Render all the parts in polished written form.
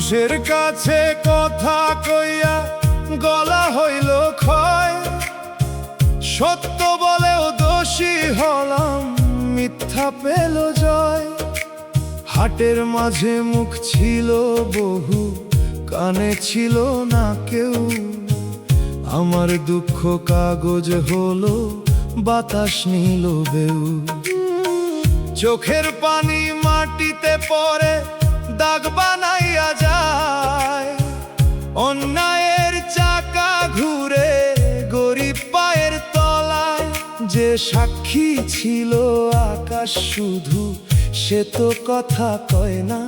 মানুষের কাছে কথা কইয়া গলা হইল ক্ষয়, সত্য বলেও দোষী হলাম, মিথ্যা পেল জয়। হাটের মাঝে মুখ ছিল বহু, কানে ছিল না কেউ। আমার দুঃখ কাগজ হলো, বাতাস নিল বেউ। চোখের পানি মাটিতে পড়ে দাগ বানাইয়া যায়, অন্যায়ের চাকা ঘুরে গরিব পায়ের তলায়। যে সাক্ষী ছিল আকাশ শুধু, সে তো কথা কয় না।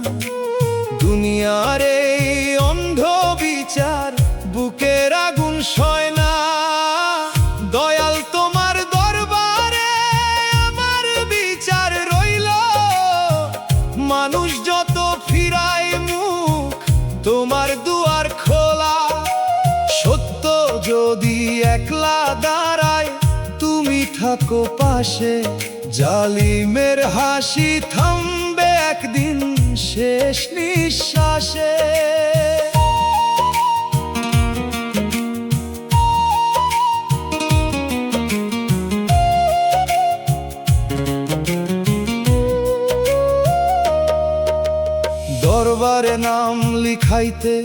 দুনিয়ার এই অন্ধ বিচার, বুকের আগুন সয় না। দয়াল তোমার দরবারে আমার বিচার রইল, মানুষ যত ফিরায় মুখ তোমার দুয়ার খোলা। সত্য যদি একলা দাঁড়ায়, তুমি থাকো পাশে। জালিমের হাসি থামবে একদিন শেষ নিঃশ্বাসে। দরবারে নাম লিখাইতে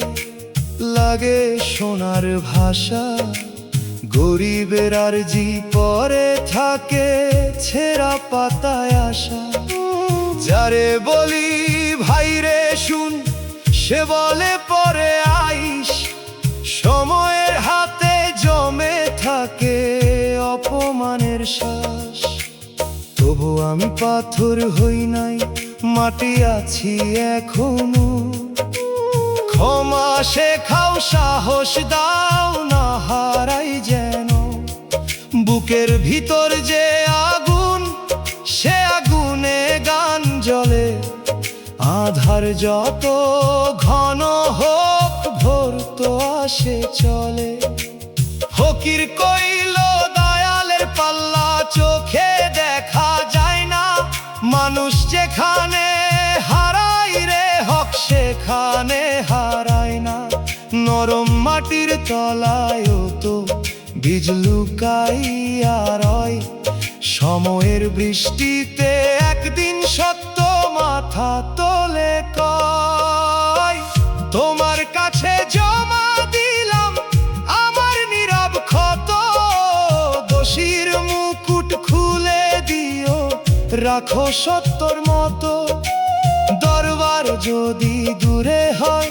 লাগে সোনার ভাষা, গরিবের আরজি পরে থাকে ছেঁড়া পাতায় আসা। যারে বলি ভাইরে শুন, সে বলে পরে আইস। সময়ের হাতে জমে থাকে অপমানের শ্বাস। তবু আমি পাথর হই নাই, মাটি আছি এখনো। ক্ষমা শেখাও, সাহস দাও, না হারাই যেন। বুকের ভিতর যে আগুন, সে আগুনে গান জ্বলে। আধার যত ঘন হোক, ভোর তো আসে চলে। ফকির কইল দয়ালের পাল্লা চোখে দেখা যায় না। মানুষ যেখানে হারাই রে হক, সেখানে হারায় না। নরম মাটির তলায়ও তো বীজ লুকাইয়া রয়। সময়ের বৃষ্টিতে একদিন সত্য মাথা তোলে কয়। তোমার কাছে জমা দিলাম আমার নীরব ক্ষত, দোষীর মুকুট খুলে দিও, রাখো সত্যর মতো। দরবার যদি দূরে হয়,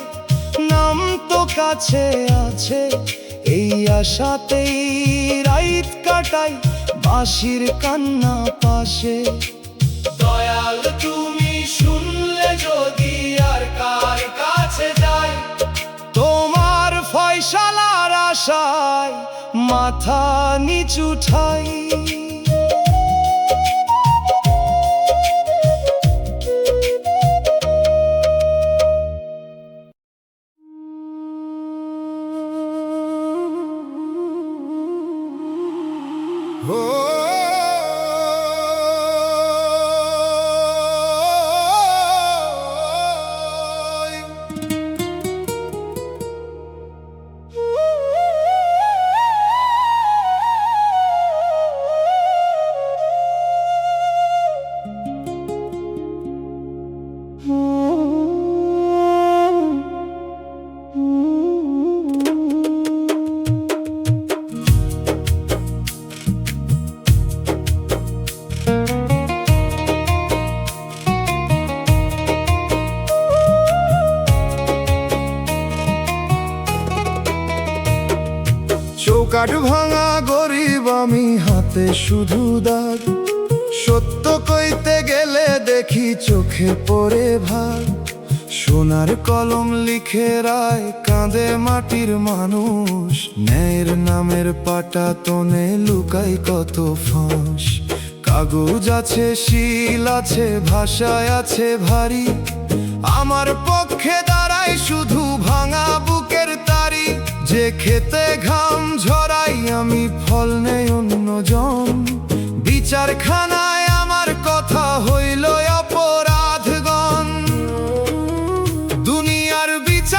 নাম তো কাছে আছে। এই আশাতেই রাত কাটাই, বাঁশির কান্না পাশে। দয়াল তুমি শুনলে যদি আর কার কাছে যাই, তোমার ফয়সালার আশায় মাথা নিচু ঠাই। চৌকাঠ ভাঙা গরিব আমি, হাতে শুধু দাগ। সত্য কইতে গেলে দেখি চোখে পড়ে ভাগ। সোনার কলম লিখে রায় কাঁদে মাটির মানুষ। ন্যায়ের নামের পাটাতনে লুকাই কত ফাঁস। কাগজ আছে, শিল আছে, ভাষায় আছে ভারী। আমার পক্ষে দাঁড়াই শুধু ভাঙা বুকের তারি। যে খেতে ঘাম ঝরাই আমি, ফল নেই অন্যজন। বিচারখানায় আমার কথা হইল অপরাধগণ। দুনিয়ার বিচার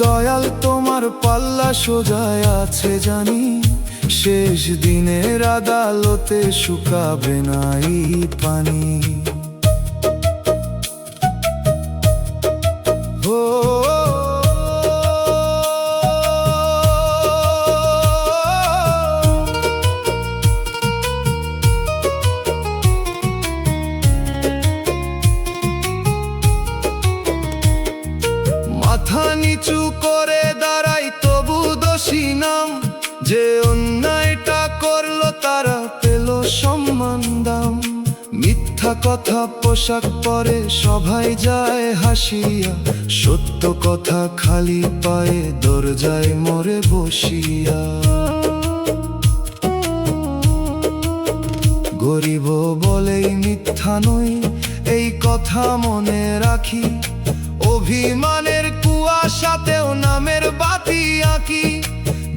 দয়াল তোমার পাল্লা সোজায় আছে জানি, শেষ দিনের আদালতে শুকাবে না এই পানি। ও মাথা নিচু করে দাঁড়াই তবু দোষী নাম, যে অন্যায়টা করলো তারা পেল সম্মান দাম। মিথ্যা কথা পোশাক পরে সবাই যায় হাসিয়া, সত্য কথা খালি পায়ে দরজায় মরে বসিয়া। গরিব বলেই মিথ্যা নই এই কথা মনে রাখি, অভিমানের কুয়াশাতেও নামের বাতি আঁকি।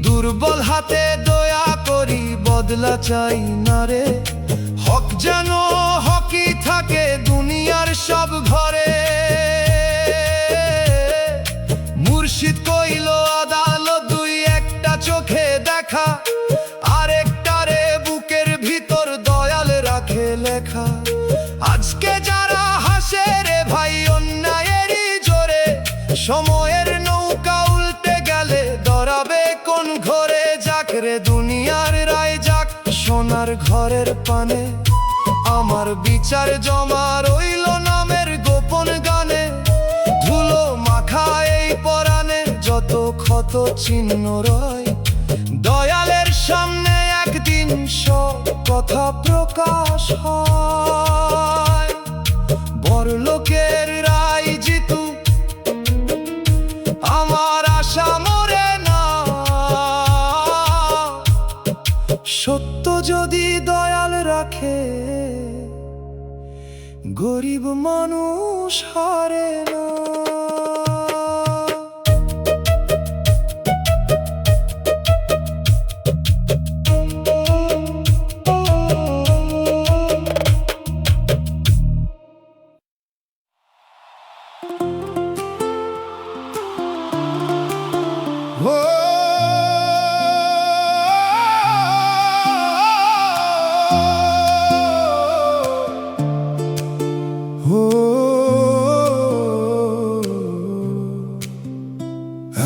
দুর্বল হাতে দয়া করি বদলা চাই না রে, হক যেন হকই থাকে দুনিয়ার সব ঘরে। মুর্শিদ কইল আদালত দুই, একটা চোখে দেখা আরেকটারে বুকের ভিতর দয়াল রাখে লেখা। আজকে যারা হাসে রে ভাই অন্যায়েরই জোরে, সময়ের নৌকা উল্টে গেলে দরাবে কোন ঘরে। যাক রে দুনিয়ার রায় যাক সোনার ঘরের পানে, আমার বিচার জমা রইল নামের গোপন গানে। ধুলো মাখা এই পরাণে যত ক্ষত চিহ্ন রয়, দয়ালের সামনে একদিন সব কথা প্রকাশ হয়। বড়লোকের রায় জিতু আমার আশা মরে না, সত্য যদি দয়াল রাখে গরিব মানুষ হারে না।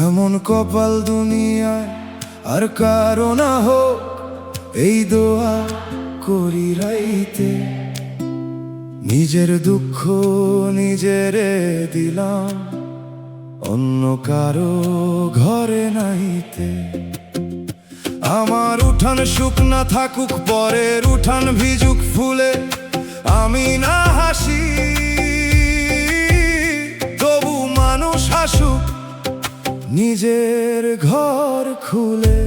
এমন কপাল দুনিয়ায় আর কারো না হোক, এই দোয়া করি রাইতে। নিজের দুঃখ নিজেরে দিলাম, অন্য কারো ঘরে নাইতে। আমার উঠান শুকনা থাকুক পরের উঠান ভিজুক ফুলে, আমি না হাসি তবু মানুষ হাসুক নিজের ঘর খুলে।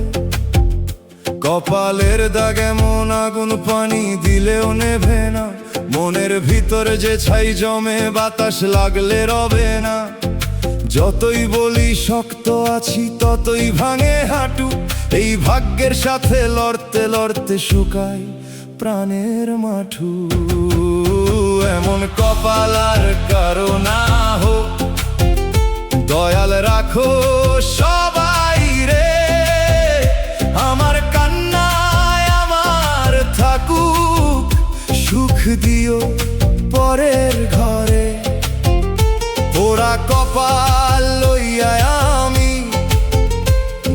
কপালের দাগে মন আগুন পানি দিলেও নেভে না, মনের ভিতরে যে ছাই জমে বাতাস লাগলে রবে না। যতই বলি শক্ত আছি ততই ভাঙে হাঁটু, এই ভাগ্যের সাথে লড়তে লড়তে শুকাই প্রাণের মাঠু। এমন কপাল আর কারো না হোক, দয়াল রাখো সবাই রে। আমার কান্নায় আমার থাকুক সুখ দিও পরের ঘরে। ওরা কপাল লইয়া আমি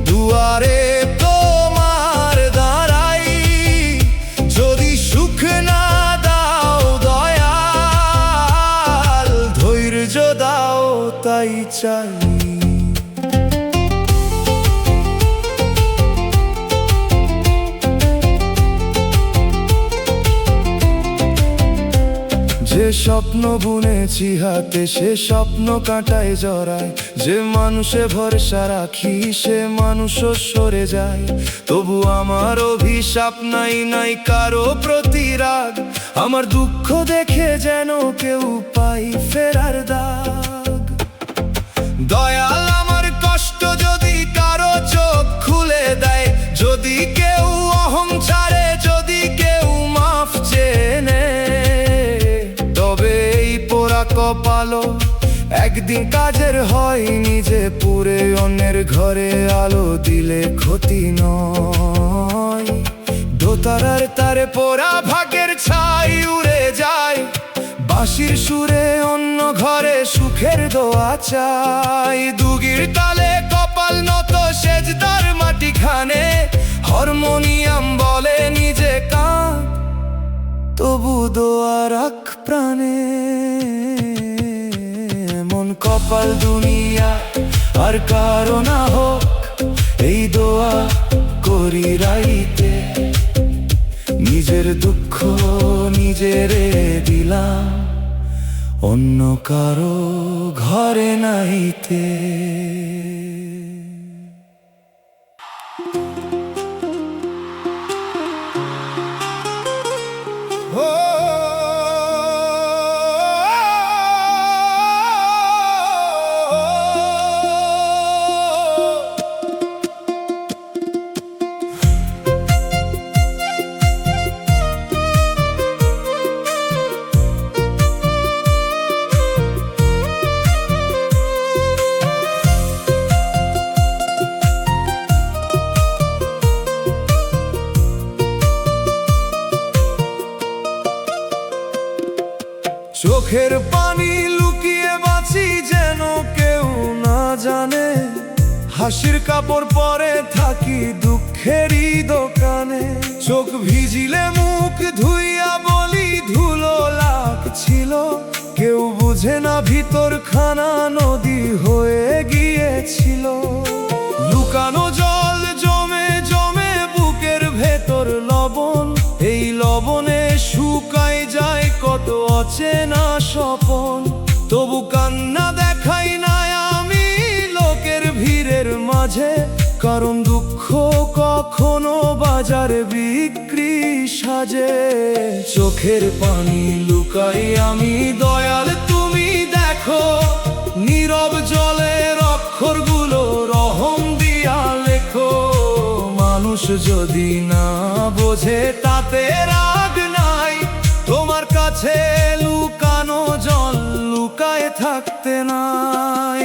দুয়ারে তোমার দাঁড়াই, যদি সুখ না দাও দয়াল ধৈর্য দাও তাই চাই। যে স্বপ্ন বুনেছি হাতে সে স্বপ্ন কাঁটায় জড়ায়, যে মানুষে ভরসা রাখি সে মানুষও সরে যায়। তবু আমার অভিশাপ নাই নাই কারো প্রতি রাগ, আমার দুঃখ দেখে যেন কেউ পাই ফেরার দাগ। দয়াল আমার কষ্ট যদি কারো চোখ খুলে দেয়, যদি কেউ অহং ছাড়ে, যদি কেউ মাফ চেয়ে নেয়, তবে এই পোড়া কপালো একদিন কাজের হয় নিজে পুরে, অন্যের ঘরে আলো দিলে ক্ষতি নয়। দোতারার তারে পোড়া ভাগের ছাই উড়ে যায়, বাঁশির সুরে অন্য ঘরে সুখের দোয়া চাই। দুগির তালে কপাল নত সেজদার মাটি খানে, হারমোনিয়াম বলে নিজে কাঁদ তবু দোয়া রাখ প্রাণে। মন কপাল দুনিয়া আর কারো না হোক, এই দোয়া করি রাইতে। নিজের দুঃখ নিজেরে দিলাম, অন্য কারো ঘরে নাইতে। চোখের পানি লুকিয়ে বাঁচি যেন কেউ না জানে, হাসির কাপড় পরে থাকি দুঃখেরই দোকানে। চোখ ভিজিলে মুখ ধুইয়া বলি ধুলো লাগছিল, কেউ বুঝে না ভিতর খানা নদী হয়ে গিয়েছিল। লুকানো জল জমে জমে বুকের ভেতর লবণ, এই লবণে শুকাই যায় কত অচেনা স্বপন। তবু কান্না দেখাই না আমি লোকের ভিড়ের মাঝে, কারণ দুঃখ কখনো বাজার বিক্রি সাজে। চোখের পানি লুকাই আমি দয়াল তুমি দেখো, নীরব জলের অক্ষরগুলো রহম দিয়া লেখো। মানুষ যদি না বোঝে তাতে রাগ নাই, তোমার কাছে লুকানো জল লুকায় থাকতে নাই।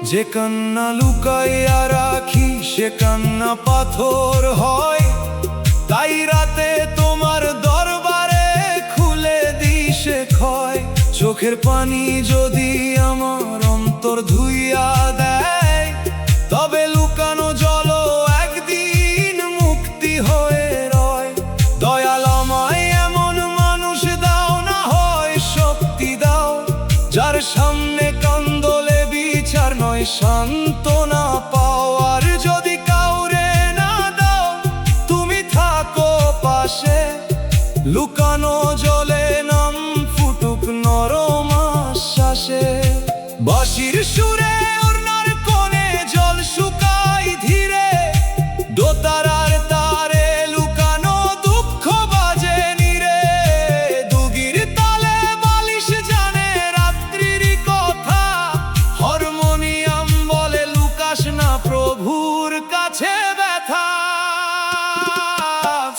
যে কান্না লুকাইয়া রাখি সে কান্না পাথর হয়, তাই রাতে তোমার দরবারে খুলে দিই সে ক্ষয়। চোখের পানি যদি আমার অন্তর ধুইয়া দেয়, তবে লুকানো জল একদিন মুক্তি হয়ে রয়। দয়াল আমায় এমন মানুষ দাও, না হয় শক্তি দাও, যার সামনে কান্দলে বিচার নয় সান্ত্বনা পাও। আর যদি কাউরে না দাও তুমি থাকো পাশে, লুকানো জলে নাম ফুটুক নরম আশ্বাসে। বাঁশির সুরে ওড়নার কোণে জল শুকাই ধীরে, দোতারার তারে লুকানো দুঃখ বাজে নীরে। দুগির তালে বালিশ জানে রাত্রির কথা, হারমোনিয়াম বলে লুকাস না প্রভুর কাছে ব্যথা।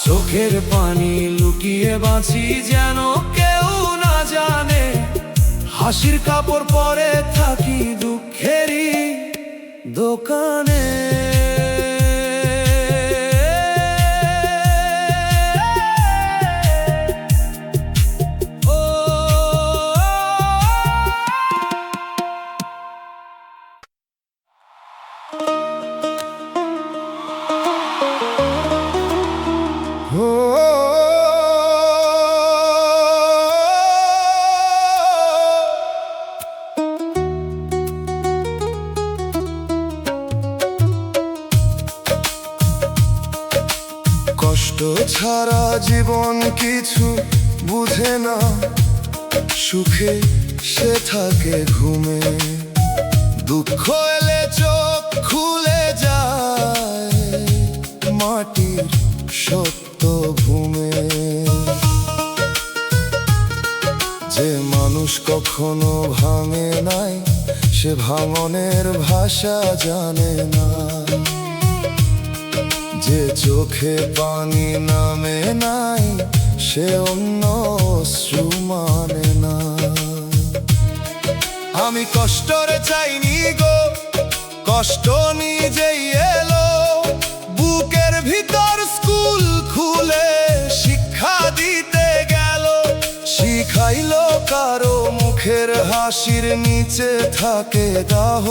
চোখের পানি লুকিয়ে বাঁচি যেন কেউ না জানে, হাসির কাপড় পরে থাকি দুঃখেরই দোকানে। কষ্ট ছাড়া জীবন কিছু বুঝে না, সুখে সে থাকে ঘুমে। দুঃখ এলে চোখ খুলে যায় মাটির সত্য ভূমে। যে মানুষ কখনো ভাঙে নাই সে ভাঙনের ভাষা জানে না, যে চোখে পানি নামে নাই সে অন্য অশ্রু মানে না। আমি কষ্টরে চাইনি গো, কষ্ট নিজেই এলো, বুকের ভিতর স্কুল খুলে শিক্ষা দিতে গেল। শিখাইলো কারো মুখের হাসির নিচে থাকে দাহ,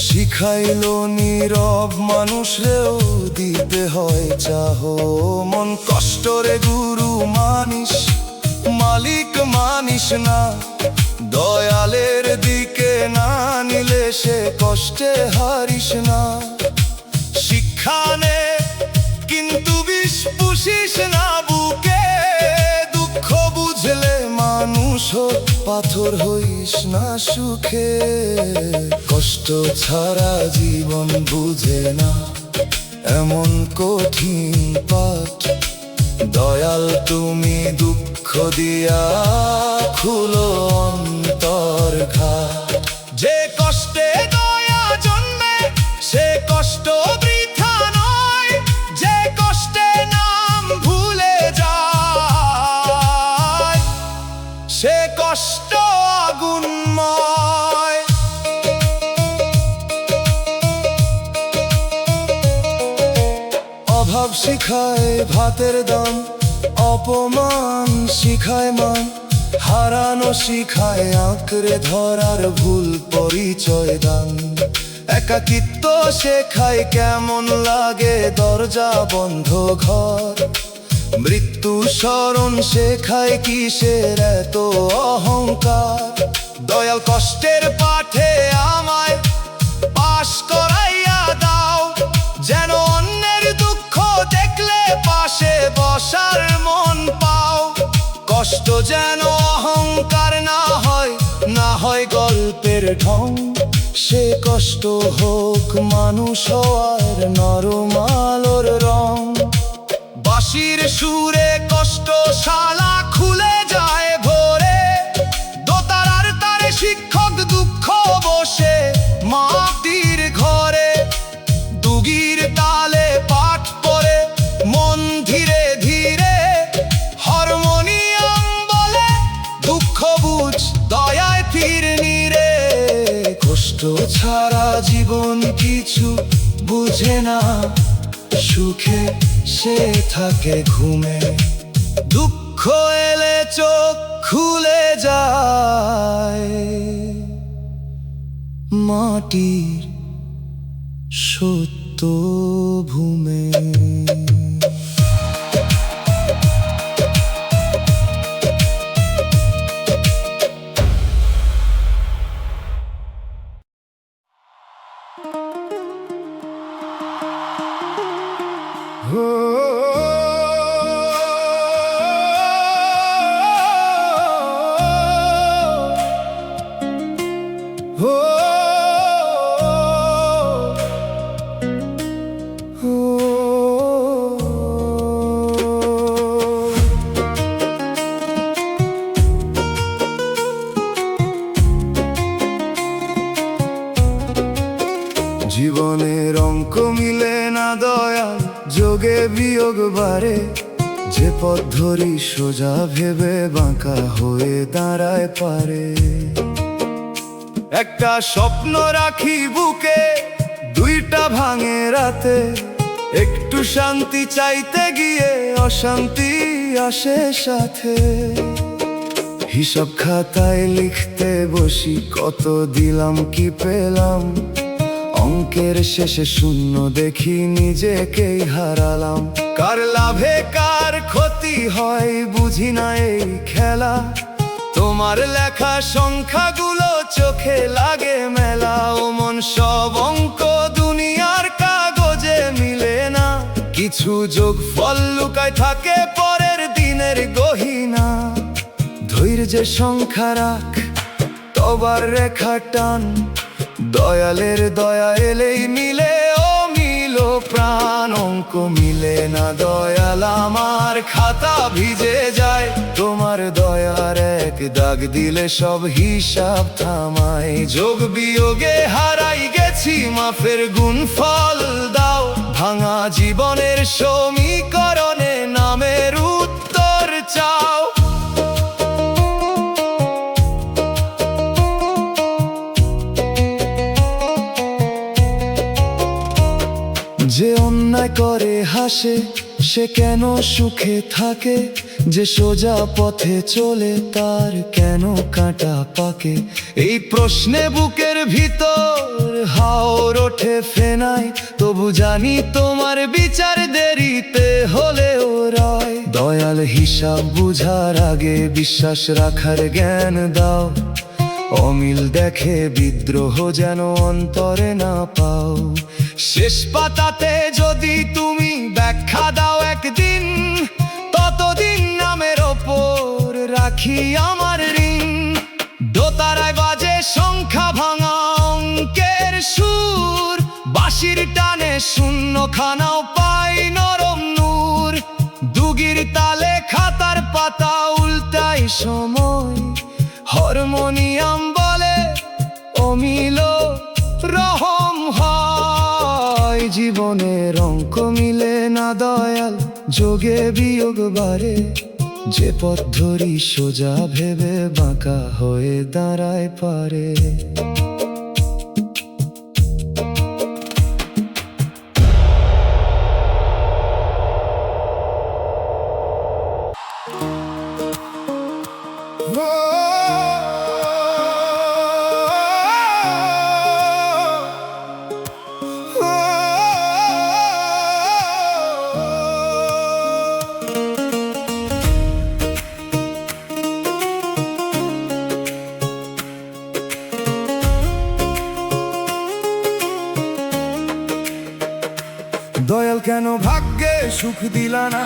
শিখাইলো নীরব মানুষরেও দিতে হয় চাহ। মন কষ্টরে গুরু মানিস, মালিক মানিস না, দয়ালের দিকে না নিলে সে কষ্টে হারিস না। শিক্ষা নে কিন্তু বিষ পুষিস না বুকে, দুঃখ বুঝলে মানুষ পাথর হইস না সুখে। কষ্ট ছাড়া জীবন বুঝে না এমন কঠিন পাঠ, দয়াল তুমি দুঃখ দিয়া খুলো অন্তর ঘাট। যে কষ্টে দয়া জন্মে সে কষ্ট বৃথা নয়, যে কষ্টে নাম ভুলে যায় সে কষ্ট আগুনময়। অভাব শিখায় ভাতের দাম, অপমান শিখায় মান, হারানো শিখায় আঁকড়ে ধরার ভুল পরিচয় দান। একাকিত্ব শেখায় কেমন লাগে দরজা বন্ধ ঘর, মৃত্যু স্মরণ শেখায় কিসের এত অহংকার। দয়াল কষ্টের পাঠে আমায় পাশ করাইয়া দাও, যেন অন্যের দুঃখ দেখলে পাশে বসার মন পাও। কষ্ট যেন অহংকার না হয়, না হয় গল্পের ঢং, সে কষ্ট হোক মানুষ হওয়ার নরম আলোর রং। বাঁশির সুরে কষ্ট শালা খুলে যায় ভোরে, দোতারার তারে শিক্ষক দুঃখ বসে মাটির ঘরে। দুগির তালে পাঠ পড়ে মন ধীরে ধীরে, হারমোনিয়াম বলে দুঃখ বুঝ দয়ায় ফিরনি রে। কষ্ট ছাড়া জীবন কিছু বুঝে না, সুখে সে থাকে ঘুমে, দুঃখ এলে চোখ খুলে যায় মাটির সত্য ভূমে। জীবনের অঙ্ক মিলে না দয়াল, যোগে বিয়োগ বাড়ে, যে পথ ধরি সোজা ভেবে বাঁকা হয়ে দাঁড়ায় পারে। একটা স্বপ্ন রাখি বুকে, দুইটা ভাঙে রাতে, একটু শান্তি চাইতে গিয়ে অশান্তি আসে সাথে। হিসাব খাতায় লিখতে বসি কত দিলাম কি পেলাম, অঙ্কের শেষে শূন্য দেখি নিজেকেই হারালাম। কার লাভে কার ক্ষতি হয় বুঝি না এই খেলা, তোমার লেখা সংখ্যাগুলো চোখে লাগে মেলা। ও মন সব অঙ্ক দুনিয়ার কাগজে মিলে না, কিছু যোগফল লুকায় থাকে পরের দিনের গহীনা। ধৈর্যের সংখ্যা রাখ, তবার রেখা টান, দয়ালের দয়া এলেই মিলে ও মিলো প্রাণ অঙ্ক মিলে না দয়াল আমার খাতা ভিজে যায় তোমার দয়ার এক দাগ দিলে সব হিসাব থামায় যোগ বিয়োগে হারাই গেছি মাফের গুণফল দাও ভাঙা জীবনের সমীকরণে নামের উত্তর চাও যে অন্যায় করে হাসে সে কেন সুখে থাকে যে সোজা পথে চলে তার কেন কাঁটা পাকে এই প্রশ্নে বুকের ভিতর হাওর ওঠে ফেনায় তবু জানি তোমার বিচার দেরিতে হলেও রয় দয়াল হিসাব বুঝার আগে বিশ্বাস রাখার জ্ঞান দাও অমিল দেখে বিদ্রোহ যেন অন্তরে না পাও শেষ পাতাতে যদি তুমি ব্যাখ্যা দাও একদিন ততদিন নামের ওপর রাখি আমার ঋণ দোতারায় বাজে সংখ্যা ভাঙা অঙ্কের সুর বাঁশির টানে শূন্য খানাও পাই নরম নূর দুগির তালে খাতার পাতা উল্টাই সময় হারমোনিয়াম বলে অমিল রহম হয় জীবনের অঙ্ক মিলে না দয়াল যোগে বিয়োগ বাড়ে যে পথ ধরি সোজা ভেবে বাঁকা হয়ে দাঁড়ায় পারে দয়াল কেন ভাগ্যে সুখ দিলা না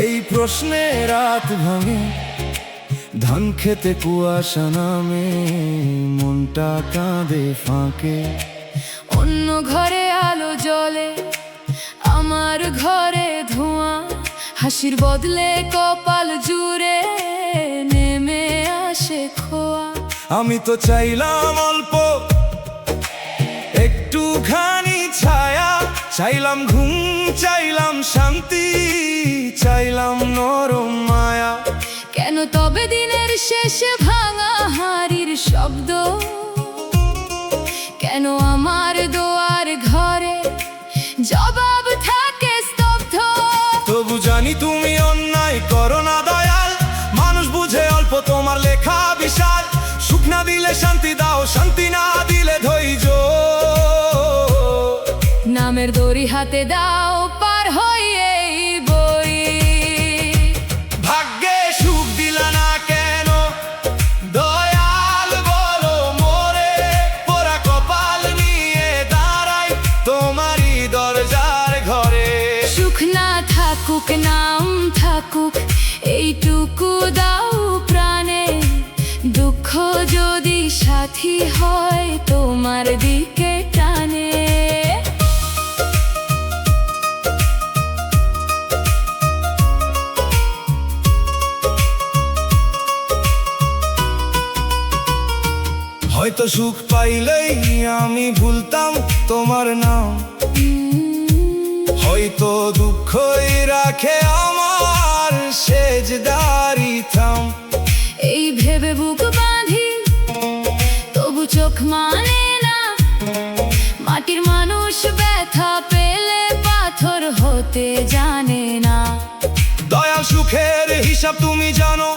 এই প্রশ্নে রাত ভাঙে ধান খেতে কুয়াশা নামে মনটা কাঁদে ফাঁকে অন্য ঘরে আলো জ্বলে আমার ঘরে ধোঁয়া হাসির বদলে কপাল জুড়ে নেমে আসে খোয়া আমি তো চাইলাম অল্প একটুখানি ছায়া চাইলাম ঘুম চাইলাম শান্তি চাইলাম নরম মায়া কেন তবে দিনের শেষে ভাঙা হাড়ির শব্দ কেন আমার দোয়ার ঘরে জবাব থাকে স্তব্ধ তবু জানি তুমি অন্যায় করো না দয়াল মানুষ বুঝে অল্প তোমার লেখা বিশাল সুখ না দিলে শান্তি দাও শান্তি না দিলে ধৈর্য নামের দড়ি হাতে দাও পার হই এই বই ভাগ্যে সুখ দিলা না কেন দয়াল বলো মোরে পোড়া কপাল নিয়ে দাঁড়াই তোমারই দরজার ঘরে সুখ না থাকুক নাম থাকুক এইটুকু দাও প্রাণে দুঃখ যদি সাথী হয় তোমার দিকে টানে হয়তো সুখ পাইলেই আমি ভুলতাম তোমার নাম হয়তো দুঃখই রাখে আমার সেজদারি থাম এই ভেবে বুক বাঁধি তবু চোখ মানে না মাটির মানুষ ব্যথা পেলে পাথর হতে জানে না দয়াল সুখের হিসাব তুমি জানো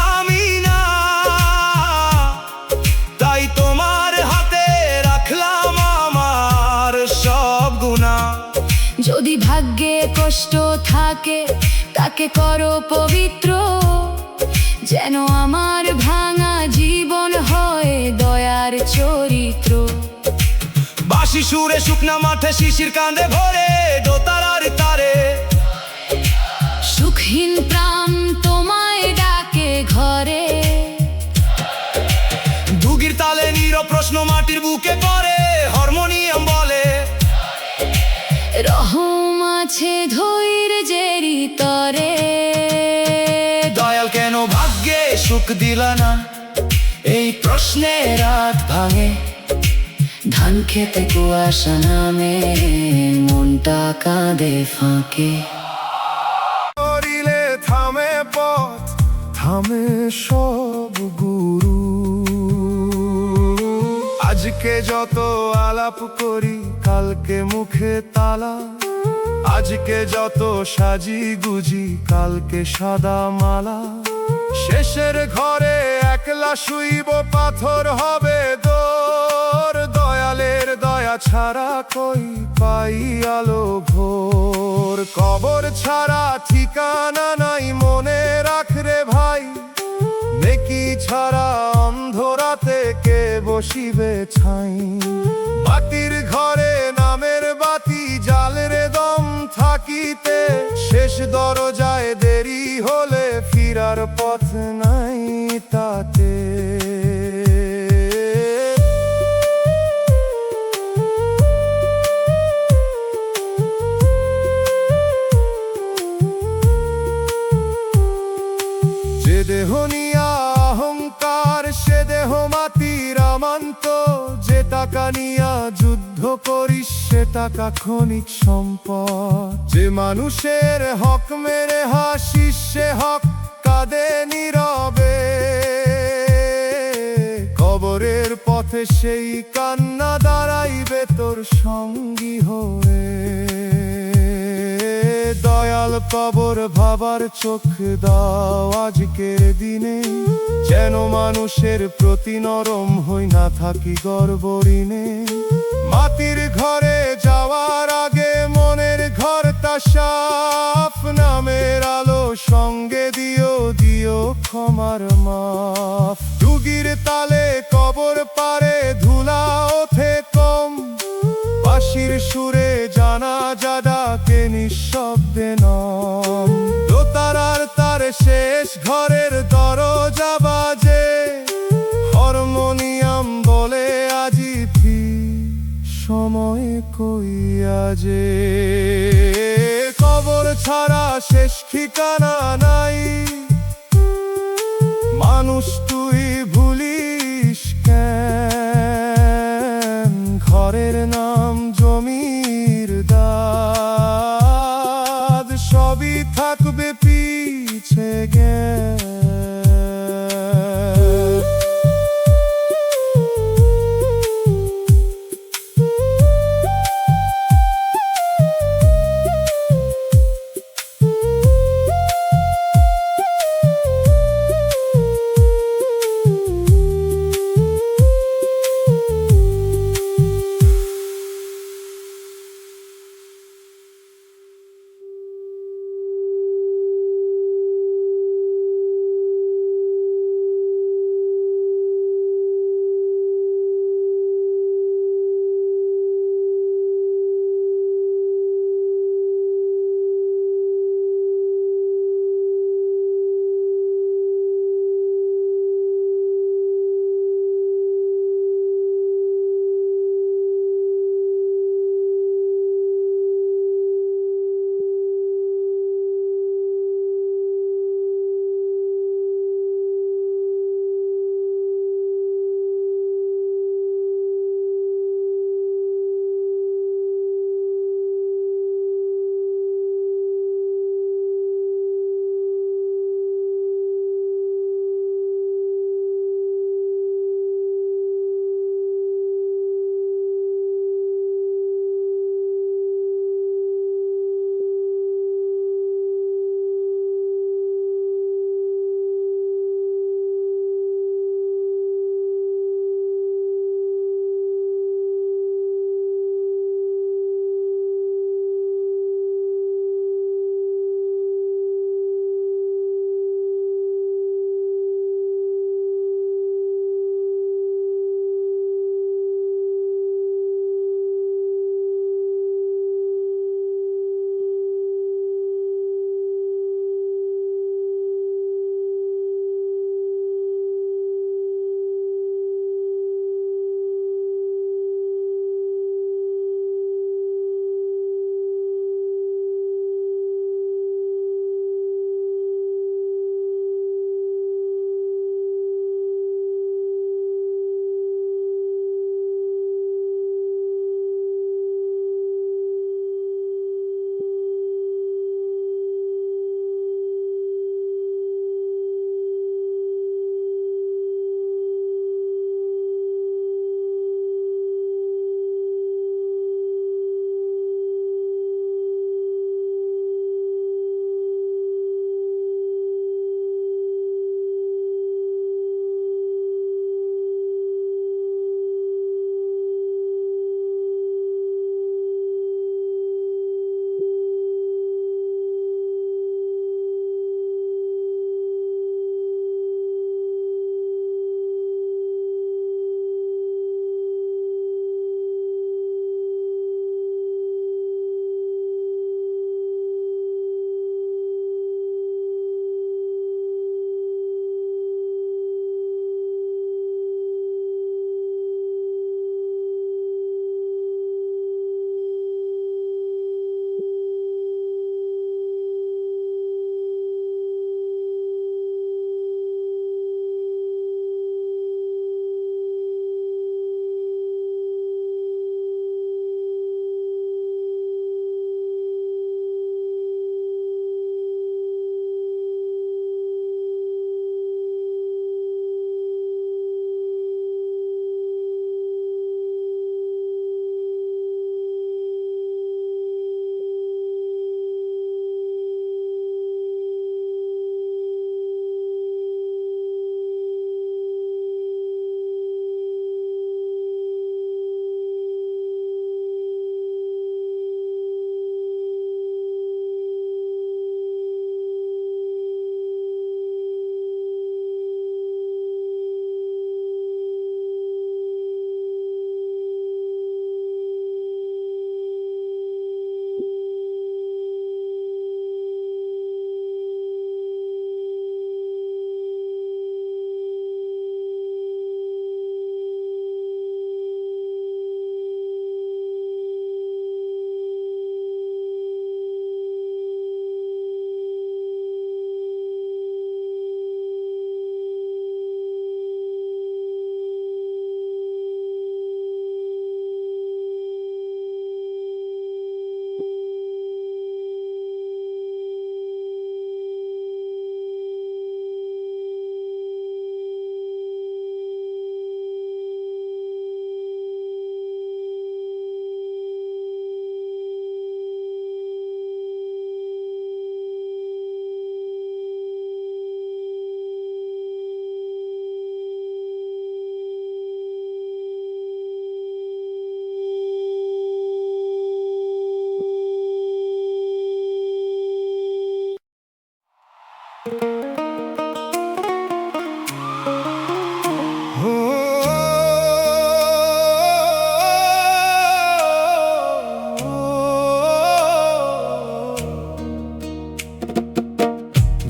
আমি না তাই তোমার হাতে রাখলাম আমার সব গুনাহ যদি ভাগ্যে কষ্ট থাকে তাকে করো পবিত্র যেন আমার ভাঙা জীবন হয় দয়ার চরিত্র বাঁশি সুরে শুকনা মাঠে শিশির কাঁদে ভরে দোতারার তারে সুখহীন প্রাণ তোমায় ডাকে ঘরে দুগির তালে নীরব প্রশ্ন মাটির বুকে পড়ে হারমোনিয়াম বলে দিলা না, এই প্রশ্নে রাত ভাঙে। ধান খেতে কুয়াশা নামে, মনটা কাঁদে ফাঁকে। করিলে থামে পথ, থামে সব গুরু। আজকে যত আলাপ করি, কালকে মুখে তালা। আজকে যত সাজি গুজি, কালকে সাদা মালা। শেষের ঘরে একলা শুইব, পাথর হবে দোর। দয়ালের দয়া ছাড়া কই পাই আলো ভোর। কবর ছাড়া ঠিকানা নাই, মনে রাখ রে ভাই। নেকি ছাড়া অন্ধরাতে কে বসিবে ছাই। মাটির ঘরে নামের বাতি জাল রে দম থাকিতে। শেষ দরজায় দেরি হলে ফিরার পথ নাই তাতে। যে দেহ নিয়া অহংকার, সে দেহ মাটির আমান্ত। যে টাকা নিয়া যুদ্ধ করিস, সে টাকা ক্ষণিক সম্পদ। যে মানুষের হক মেরে হাসিস, সে হক কাঁদে নীরবে। কবরের পথে সেই কান্না দাঁড়াইবে তোর সঙ্গী হয়ে। দয়াল কবর ভাবার চোখ দাও আজকের দিনে। যেন মানুষের প্রতি নরম হই, না থাকি গর্ব ঋণে। মাটির ঘরে যাওয়ার আগে মনের ঘরটা সাফ। নামের আলো সঙ্গে দিও, দিও ক্ষমার মাফ। ডুগির তালে কবর পারে ধুলা ওঠে কম। বাঁশির সুরে জানাজা ডাকে নিঃশব্দে নম। দোতারার তারে শেষ ঘরের দরজা বাজে। হারমোনিয়াম বলে আজি ফি, সময় কইয়া যে। কবর ছাড়া শেষ ঠিকানা নাই, মানুষ তুই ভুলিস কেন। ঘরের নাম জমির দাদ, সবই থাকবে পিছে গে।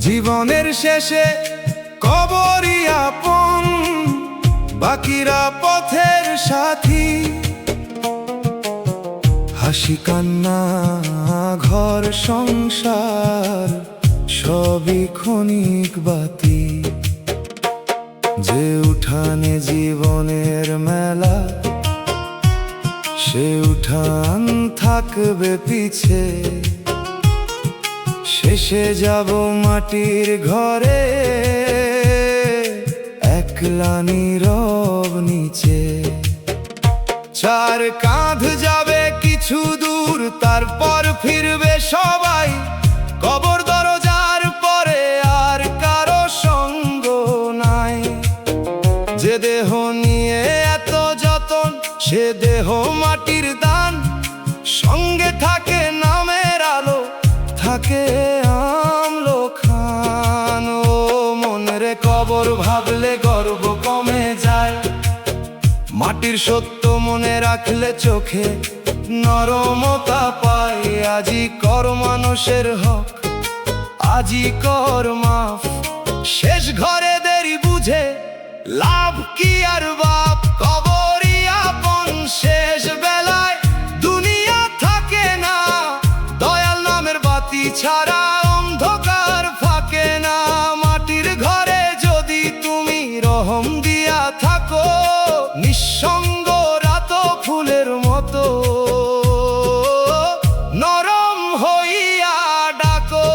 জীবনের শেষে কবরই আপন, বাকিরা পথের সাথী। হাসি কান্না ঘর সংসার সবই ক্ষণিক বাতি। যে উঠানে জীবনের মেলা, সে উঠান থাকবে পিছে। শেষে যাব মাটির ঘরে, একলা নীরব নিচে। চার কাঁধ যাবে কিছু দূর, তারপর ফিরবে সবাই। কবর দরজার পরে আর কারো সঙ্গ নাই। যে দেহ নিয়ে এত যতন, সে দেহ মাটির দান। সঙ্গে থাকে নামের আলো, থাকে আমলো খান। ও মন রে, কবর ভাবলে গর্ব কমে যায়। মাটির সত্য মনে রাখলে চোখে নরমতা পায়। আজি কর মানুষের হক, আজি কর মাফ। শেষ ঘরে দেরি বুঝে লাভ কি আর বাপ। কবরই আপন শেষ বেলায়, দুনিয়া থাকে না। দয়াল নামের বাতি ছাড়া অন্ধকার ফাঁকে না। মাটির ঘরে যদি তুমি রহম দিয়া থাকো, নিঃসঙ্গ রাত ফুলের মতো নরম হইয়া ডাকো।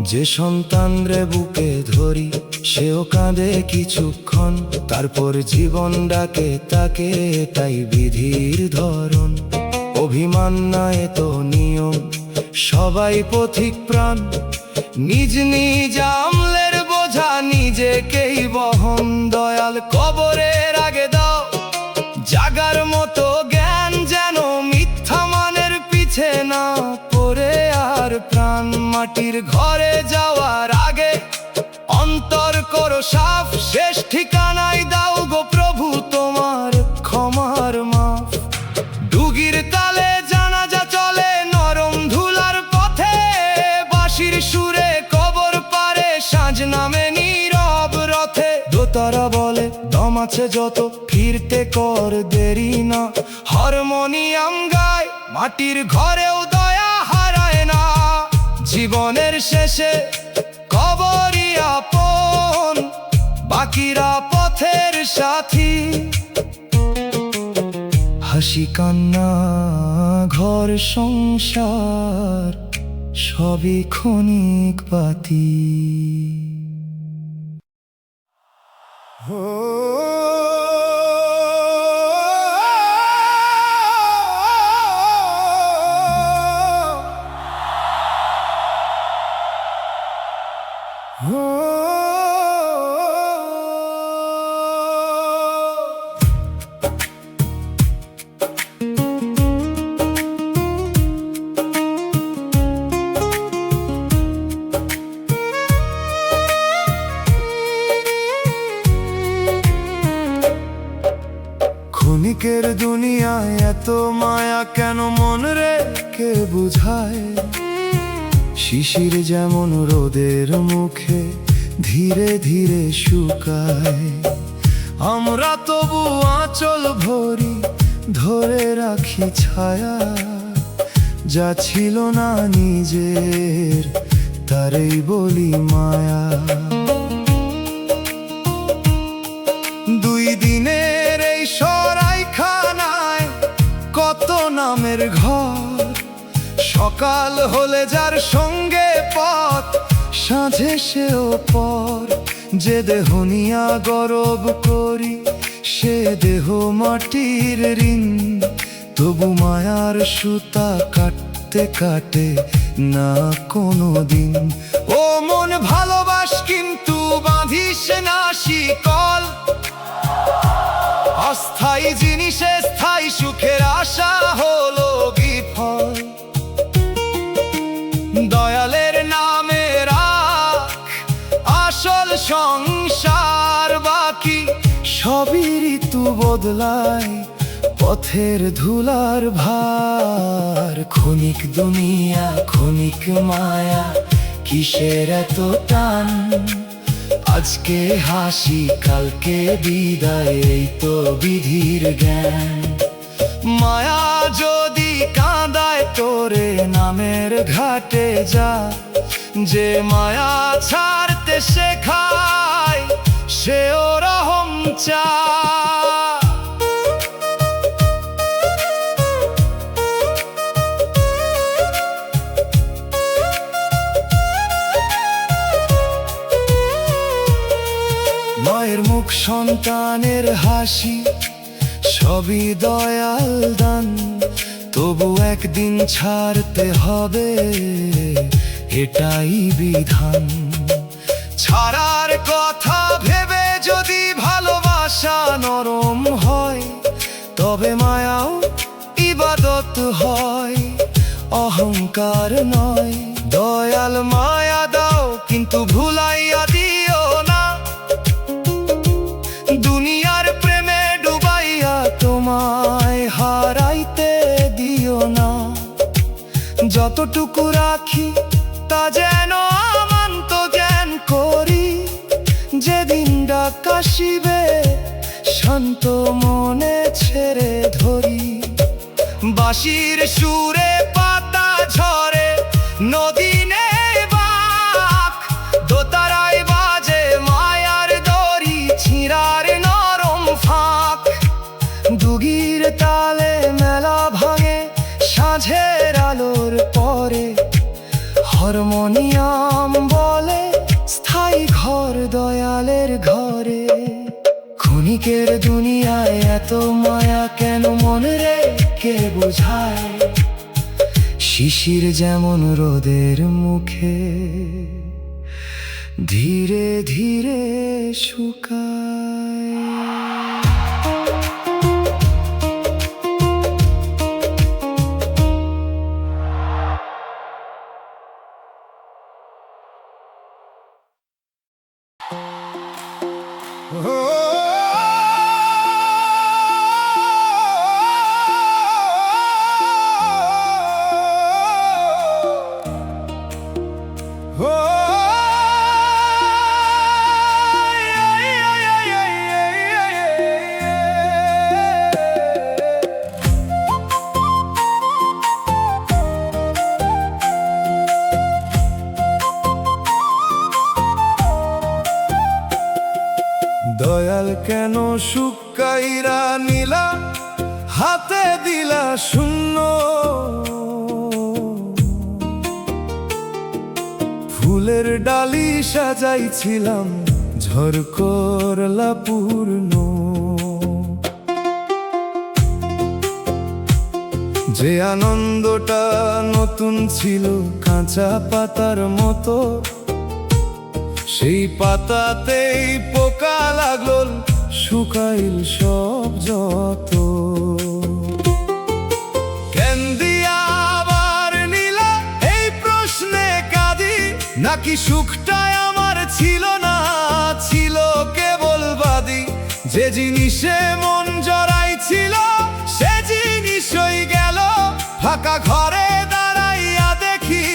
যে সন্তান রে বুকে ধরি, সেও কাঁদে কিছুক্ষণ। তারপর জীবন ডাকে তাকে, তাই বিধির ধরন। অভিমান নয় তো নিয়ম, সবাই পথিক প্রাণ। নিজ নিজ আমলের বোঝা নিজেকেই বহন। দয়াল কবরের আগে দাও জাগার মতো জ্ঞান, যেন মিথ্যা মানের পিছে না পড়ে আর প্রাণ। মাটির ঘরে যাওয়ার আগে অন্তর করো সাফ। শেষ ঠিকানায় দাও গো প্রভু তোমার ক্ষমার মাফ। ডুগির তালে জানাজা চলে নরম ধুলার পথে। বাঁশির সুরে কবর পারে সাঁঝ নামে নীরব রথে। দোতারা বলে দম আছে যত, ফিরতে কর দেরি না। হারমোনিয়াম গায় মাটির ঘরেও দয়া হারায় না। জীবনের শেষে কবরই আপন, বাকিরা পথের সাথী। হাসি কান্না ঘর সংসার সবই ক্ষণিক বাতি। ক্ষণিকের দুনিয়ায় এত মায়া কেন, মন রে কে বুঝায়। শিশির যেমন রোদের মুখে ধীরে ধীরে শুকায়। আমরা তবু আঁচল ভরি ধরে রাখি ছায়া। যা ছিল না নিজের তারই বলি মায়া। দুই দিনের এই সরাইখানায় কত নামের ঘর। সকাল হলে যার সঙ্গে পথ, সাঁঝে সেও পর। যে দেহ নিয়া গরব করি, সে দেহ মাটির ঋণ। তবু মায়ার সুতা কাটতে কাটে না কোনো দিন। ও মন ভালোবাস কিন্তু বাঁধিস না শিকল। অস্থায়ী জিনিসে স্থায়ী সুখের আশা হলো বিফল। দয়ালের নামে রাখ আসল সংসার, বাকি সবই ঋতু বদলায় পথের ধুলার ভার। ক্ষণিক দুনিয়া ক্ষণিক মায়া, কিসের এত টান? আজকে হাসি কালকে বিদায়, এই তো বিধির জ্ঞান। মায়া যদি কাঁদায় তোরে নামের ঘাটে যা, যে মায়া ছাড়তে শেখায় সেও রহম চা। মায়ের মুখ সন্তানের হাসি সবই দয়াল দান, তবু একদিন ছাড়তে হবে এটাই বিধান। ছাড়ার কথা ভেবে যদি ভালোবাসা নরম হয়, তবে মায়াও ইবাদত হয়, অহংকার নয়। দয়াল মায়া দাও কিন্তু ভুলাইয়া দিও না, দুনিয়ার প্রেমে ডুবাইয়া তোমায় হারাইতে দিও না। যতটুকু রাখি তা যেন আমান্ত জ্ঞান করি, যেদিন ডাক আসিবে শান্ত মনে ছেড়ে ধরি। বাঁশির সুরে পাতা ঝরে নদী নেই বাঁক, দোতারায় বাজে মায়ার দড়ি ছিঁড়ার নরম ফাঁক। দুগির তালে মেলা ভাঙে সাঁঝের আলোর পরে, হারমোনিয়াম বলে স্থায়ী ঘর দয়ালের ঘরে। ক্ষণিকের দুনিয়ায় এত মায়া কেন মনে রে কে বোঝায়? শিশির যেমন রোদের মুখে ধীরে ধীরে শুকায়। দয়াল কেন শুকাইরা নীলা হাতে দিলা শূন্য? ফুলের ডালি সাজাইছিলাম ঝড় করলা পূর্ণ। যে আনন্দটা নতুন ছিল কাঁচা পাতার মতো, সেই পাতাতেই পোকা লাগল শুকাইল সব যত। কেন দিয়া আবার নীলা এই প্রশ্নে কাঁদি, নাকি সুখটাই আমার ছিল না, ছিল কেবল বাদি। যে জিনিসে মন জড়াইছিল সে জিনিসই গেল, ফাঁকা ঘরে দাঁড়াইয়া দেখি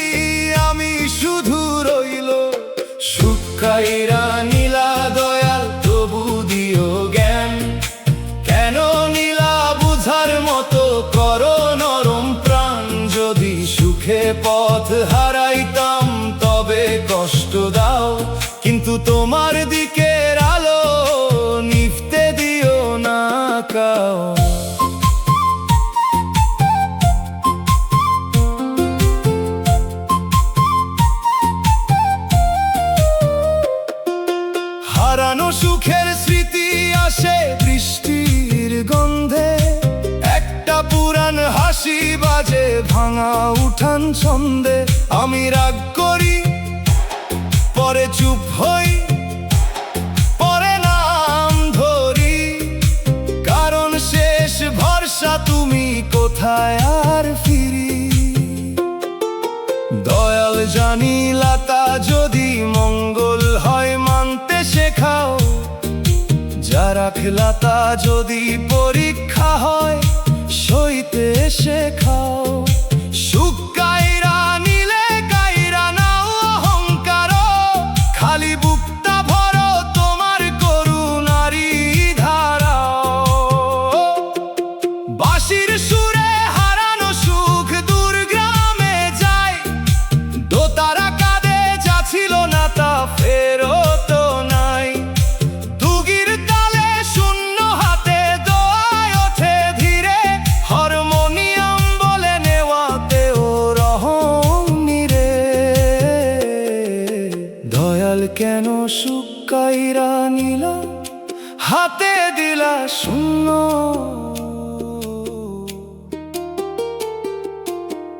আমি শুধু রইল। শুকাইরা নীলা দয়াল তবু দিও জ্ঞান, কেন নীলা বুঝার মতো করো নরম প্রাণ। যদি সুখে পথ হারাইতাম তবে কষ্ট দাও, কিন্তু তোমার দিকের আলো নিভতে দিও না কাও। হারানো সুখের স্মৃতি আসে বৃষ্টির গন্ধে, একটা পুরান হাসি বাজে ভাঙা উঠান ছন্দে। আমি রাগ করি পরে চুপ হই, পরে নাম ধরি, কার রাখলা তা যদি পরীক্ষা হয় সইতে শেখাও। সুখ কাইরা নিলে কাইরা নাও অহংকার, খালি বুকটা ভরো তোমার করুণারি ধারাও। বাঁশির সুরে হারানো সুখ দূর গ্রামে যায়, দোতারা কাঁধে যা ছিল না তা ফেরত নাই। দুগির তালে শূন্য হাতে দোয়ায় ওঠে ধীরে, হারমোনিয়াম বলে নেওয়াতেও রহম নিরে। দয়াল কেন সুখ কাইরা নিলা, হাতে দিলা শূন্য।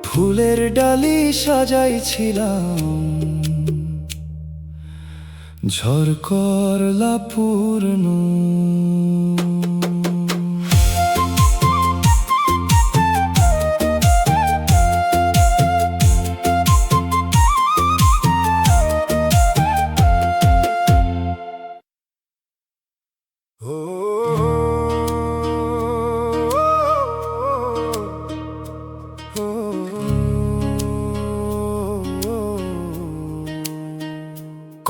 ফুলের ডালি সাজাইছিলাম, ঝড় করলা পূর্ণ।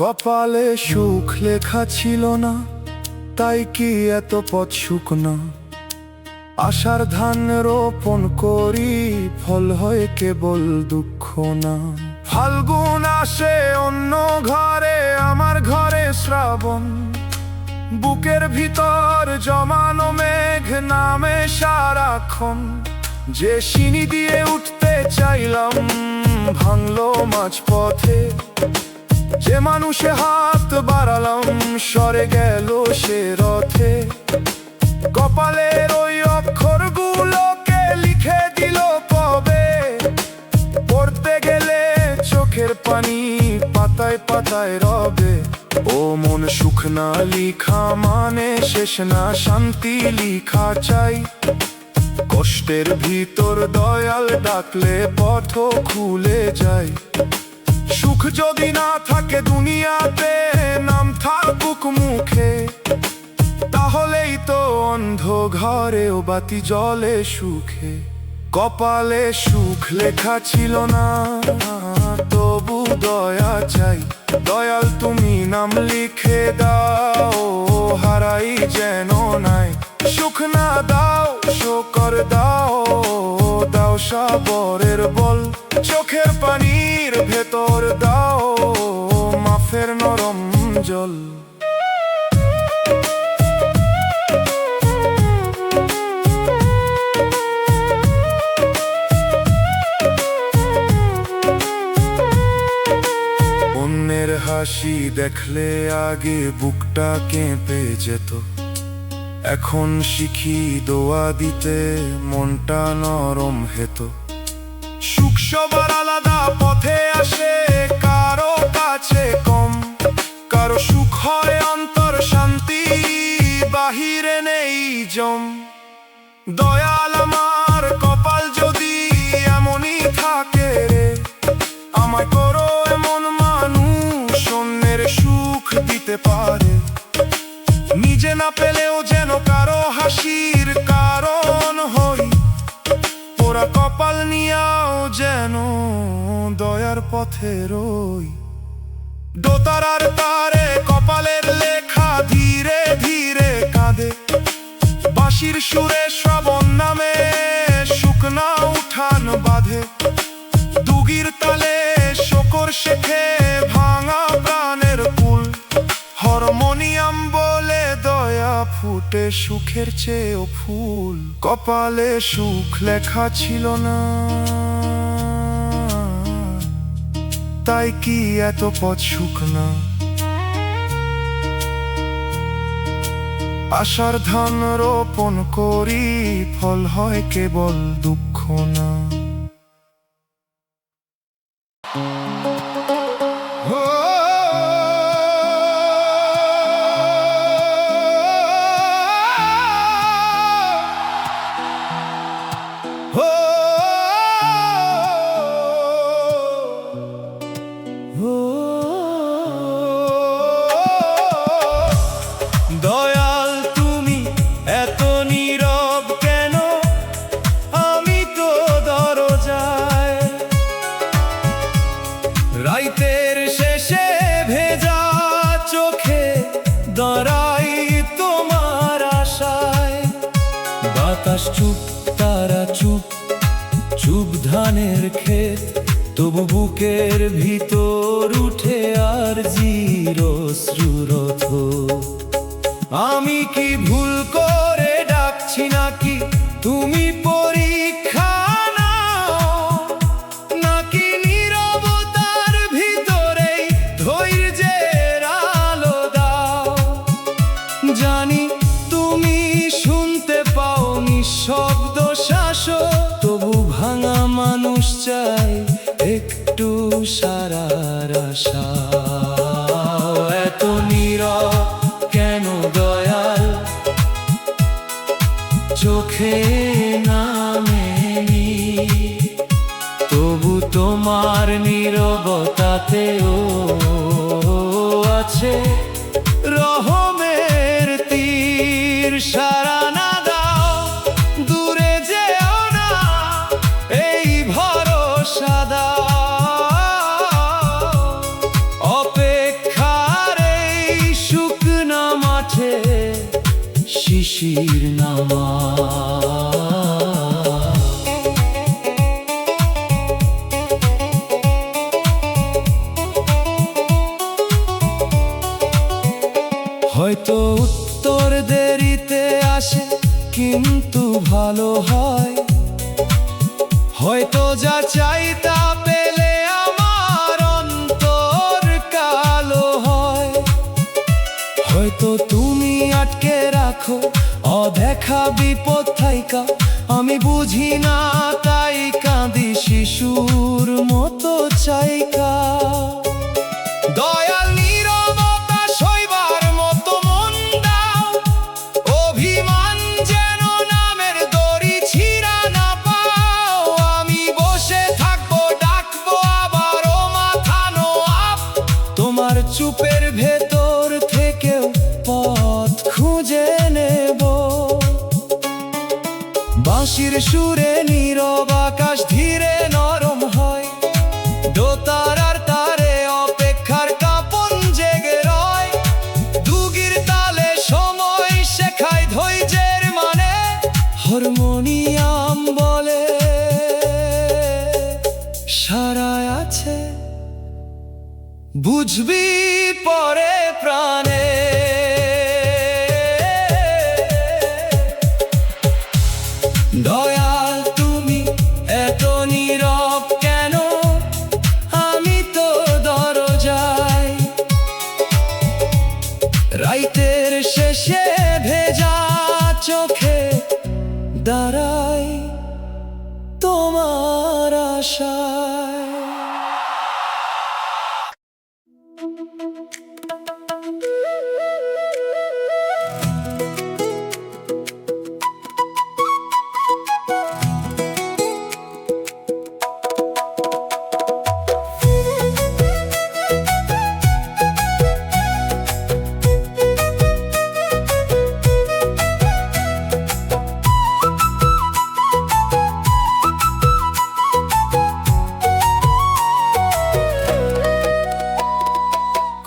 কপালে সুখ লেখা ছিল না, তাই কি এত পথ শুকনা। আশার ধান রোপণ করি, ফল হয় কেবল দুঃখ না। ফাল্গুন আসে অন্য ঘরে, আমার ঘরে শ্রাবণ। বুকের ভিতর জমানো মেঘ নামে সারাক্ষণ। যে সিঁড়ি দিয়ে উঠতে চাইলাম ভাঙলো মাঝপথে, যে মানুষে হাত বাড়ালাম সরে গেল সে রথে। কপালের ওই অক্ষরগুলোকে লিখে দিল কবে, পড়তে গেলে চোখের পানি পাতায় পাতায় রবে। ও মন সুখ না লিখা মানে শেষ না, শান্তি লিখা চাই। কষ্টের ভিতর দয়াল ডাকলে পথ খুলে যায়। সুখ যদি না থাকে দুনিয়াতে, নাম থাকুক মুখে, তাহলেই তো অন্ধ ঘরেও বাতি জ্বলে সুখে। কপালে সুখ লেখা ছিল না, তবু দয়া চাই। দয়াল তুমি নাম লিখে দাও, হারাই যেন নাই। সুখ না দাও শোকর দাও, দাও সাবরের বল। চোখের পানির ভেতর দাও মাফের নরম জল। অন্যের হাসি দেখলে আগে বুকটা কেঁপে যেত, এখন শিখি দোয়া দিতে মনটা নরম হেত। সুখ সবার আলাদা পথে আসে, কারো কাছে কম। কারো সুখ হয় অন্তর শান্তি, বাহিরে নেই জম। দয়াল আমার কপাল যদি এমনই থাকে রে, আমায় করো এমন মানুষ অন্যের সুখ দিতে পারে। নিজে না পেলেও যেন কারো হাসির কারণ হই, পোড়া কপাল নিয়াও যেন দয়ার পথে রই। দোতারার তারে কপালের লেখা ধীরে ধীরে কাঁদে, বাঁশির সুরে শ্রাবণ নামে শুকনা উঠান বাঁধে। দুগির তালে শকর শেখে ভাঙা প্রাণের কুল, হারমোনিয়াম বলে দয়া ফুটে সুখের চেয়েও ফুল। কপালে সুখ লেখা ছিল না, তাই কি এত পথ শুকনা। আশার ধান রোপণ করি, ফল হয় কেবল দুঃখ না। দয়াল আকাশ চুপ, তারা চুপ, চুপ ধানের ক্ষেত, তবু বুকের ভিতর উঠে আর অশ্রুরথ। আমি কি ভুল করে ডাকছি নাকি তুমি পরীক্ষা নাও, নাকি নীরবতার ভিতরেই ধৈর্যের আলো দাও? জানি তুমি শুনতে পাও নিঃশব্দ শাসক, তবু ভাঙা মানুষ চাই একটু সারার আশা। এত নীরব কেন দয়াল, চোখে নামেনি, তবু তোমার নীরবতাতেও আছে রহমের তীর। সারা না দাও, দূরে যেও না, এই ভরসা দাও। অপেক্ষার এই শুকনা মাঠে শিশির নামা। হয়তো উত্তর দেরিতে আসে কিন্তু ভালো হয়, হয়তো যা চাই তা পেলে আমার অন্তর কালো হয়। হয়তো তুমি আটকে রাখো অদেখা বিপদ থাইকা, আমি বুঝি না তাই কাঁদি শিশুর মতো চাইকা। দয়াল নীরবতা সইবার মতো মন দাও, অভিমান যেন নামের দড়ি ছিঁড়া না পাও। আমি বসে থাকবো, ডাকবো আবারও মাথা নোয়াব, তোমার চুপের ভেতর থেকেও পথ খুঁজে নেব। বাঁশির সুরে নীরব আকাশ ধীরে নরম হয়, দোতারার তারে অপেক্ষার কাঁপন জেগে রয়। দুগির তালে সময় শেখায় ধৈর্যের মানে, হারমোনিয়াম বলে সারায় আছে, বুঝবি পরে প্রাণে। দয়াল তুমি এত নীরব কেন, আমি তো দরজায়। রাইতের শেষে ভেজা চোখে দাঁড়াই তোমার আশায়।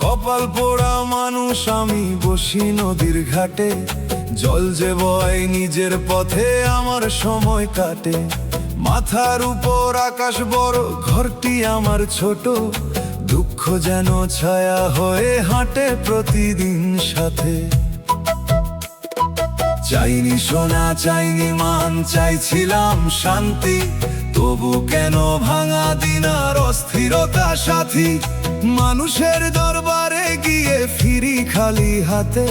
কপাল পোড়া মানুষ আমি, বসি নদীর ঘাটে, জল যে বয় নিজের পথে আমার সময় কাটে। মাথার উপর আকাশ বড়, ঘরটি আমার ছোট, দুঃখ যেন ছায়া হয়ে হাঁটে প্রতিদিন সাথে। চাইনি সোনা, চাইনি মান, চাইছিলাম শান্তি, তবু কেন ভাঙা দিন আর অস্থিরতা সাথী। মানুষের দরবারে গিয়ে ফিরি খালি হাতে,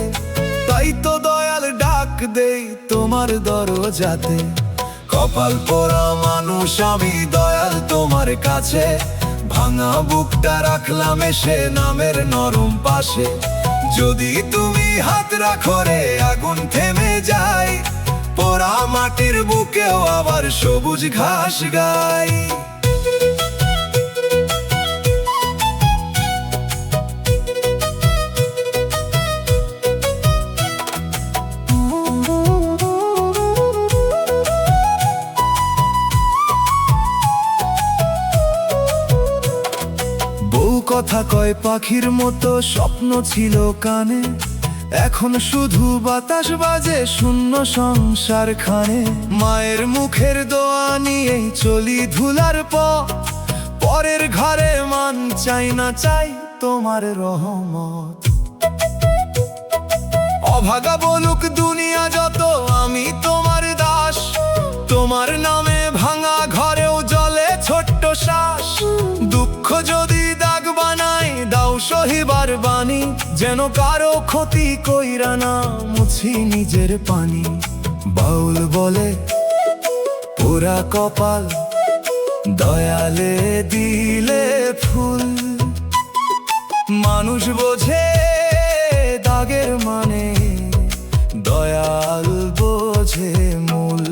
তাই তো দয়াল ডাক দেই তোমার দরজাতে। কপাল পোড়া মানুষ আমি দয়াল তোমার কাছে, ভাঙা বুকটা রাখলাম এসে নামের নরম পাশে। যদি তুমি হাত রাখো রে আগুন থেমে যায়, পোড়া মাটির বুকেও আবার সবুজ ঘাস গায়। কথা কয় পাখির মতো, স্বপ্ন ছিল কানে, এখন শুধু বাতাস বাজে শূন্য সংসার খানে। মায়ের মুখের দোয়া নিয়েই চলি ধুলার পথ, পরের ঘরে মান চাই না, চাই তোমার রহমত। অভাগা বলুক দুনিয়া যত, আমি তোমার দাস। তোমার নামে ভাঙা ঘরেও জ্বলে ছোট্ট শ্বাস। দুঃখ যদি দাগ বানাই দাও সহিবার বাণী, যেন কারো ক্ষতি কইরা না মুছি নিজের পানি। বাউল বলে পোড়া কপাল, দয়ালে দিলে ফুল। মানুষ বোঝে দাগের মানে, দয়াল বোঝে মূল।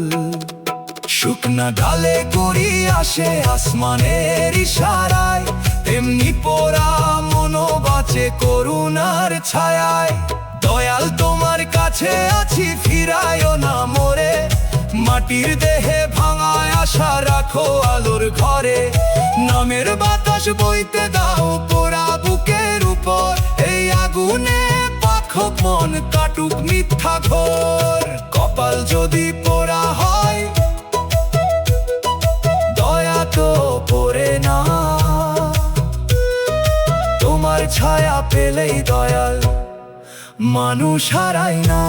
শুকনা ডালে করি আসে আসমানের ইশারায়, তেমনি পোড়া মনো বাঁচে করুণার ছায়ায়। দয়াল তোমার কাছে আছি, ফিরায়ও না মোরে। মাটির দেহে ভাঙায় আশা রাখো আলোর ঘরে। নামের বাতাস বইতে দাও পোড়া বুকের উপর, এই আগুনে পাখক মন কাটুক মিথ্যা ঘোর। কপাল যদি পোড়া হয় দয়া তো পড়ে না, তোমার ছায়া পেলেই দয়াল মানুষ হারায় না।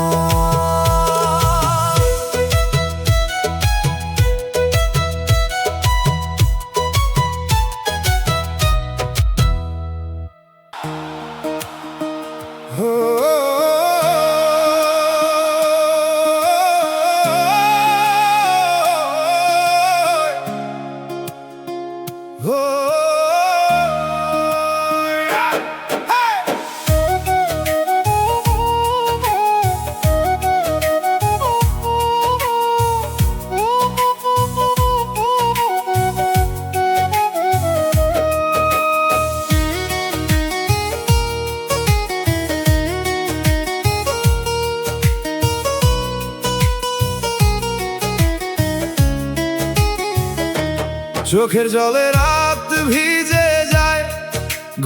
চোখের জলে রাত ভিজে যায়,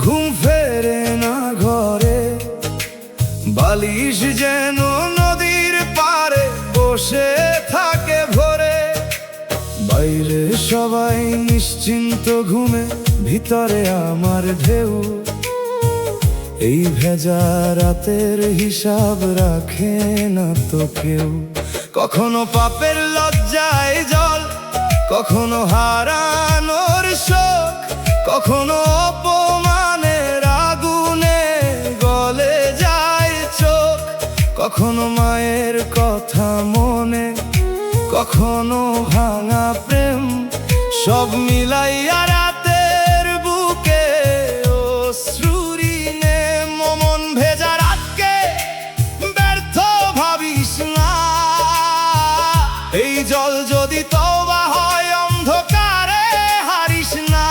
ঘুম ফেরে না ঘরে। বালিশ যেন নদীর পারে বসে থাকে ভরে। বাইরে সবাই নিশ্চিন্ত ঘুমে, ভিতরে আমার ঢেউ। এই ভেজা রাতের হিসাব রাখে না তো কেউ। কখনো পাপের লজ্জায় জল, কখনো হারানোর শোক, কখনো অপমানের আগুনে গলে যায় চোখ। কখনো মায়ের কথা মনে, কখনো ভাঙা প্রেম, সব মিলাইয়া রাতের বুকে অশ্রুরি নে। মন ভেজা রাতকে ব্যর্থ ভাবিস না, এই জল যদি তওবা হয় অন্ধকারে হারিস না।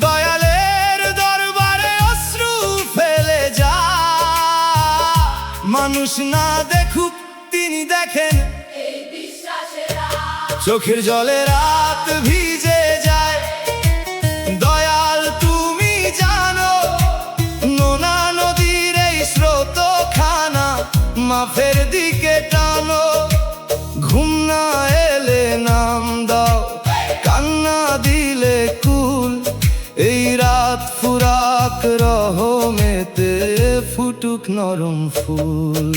দয়ালের দরবারে অশ্রু ফেলে যা, মানুষ না দেখুক তিনি দেখেন। চোখের জলে রাত ভিজে যায়, দয়াল তুমি জানো। নোনা নদীর এই স্রোত খানা মাফের দিকে টানো। ঘুম না এলে নাম দাও, কান্না দিলে কুল। এই রাত ফুরাক রহমেতে ফুটুক নরম ফুল।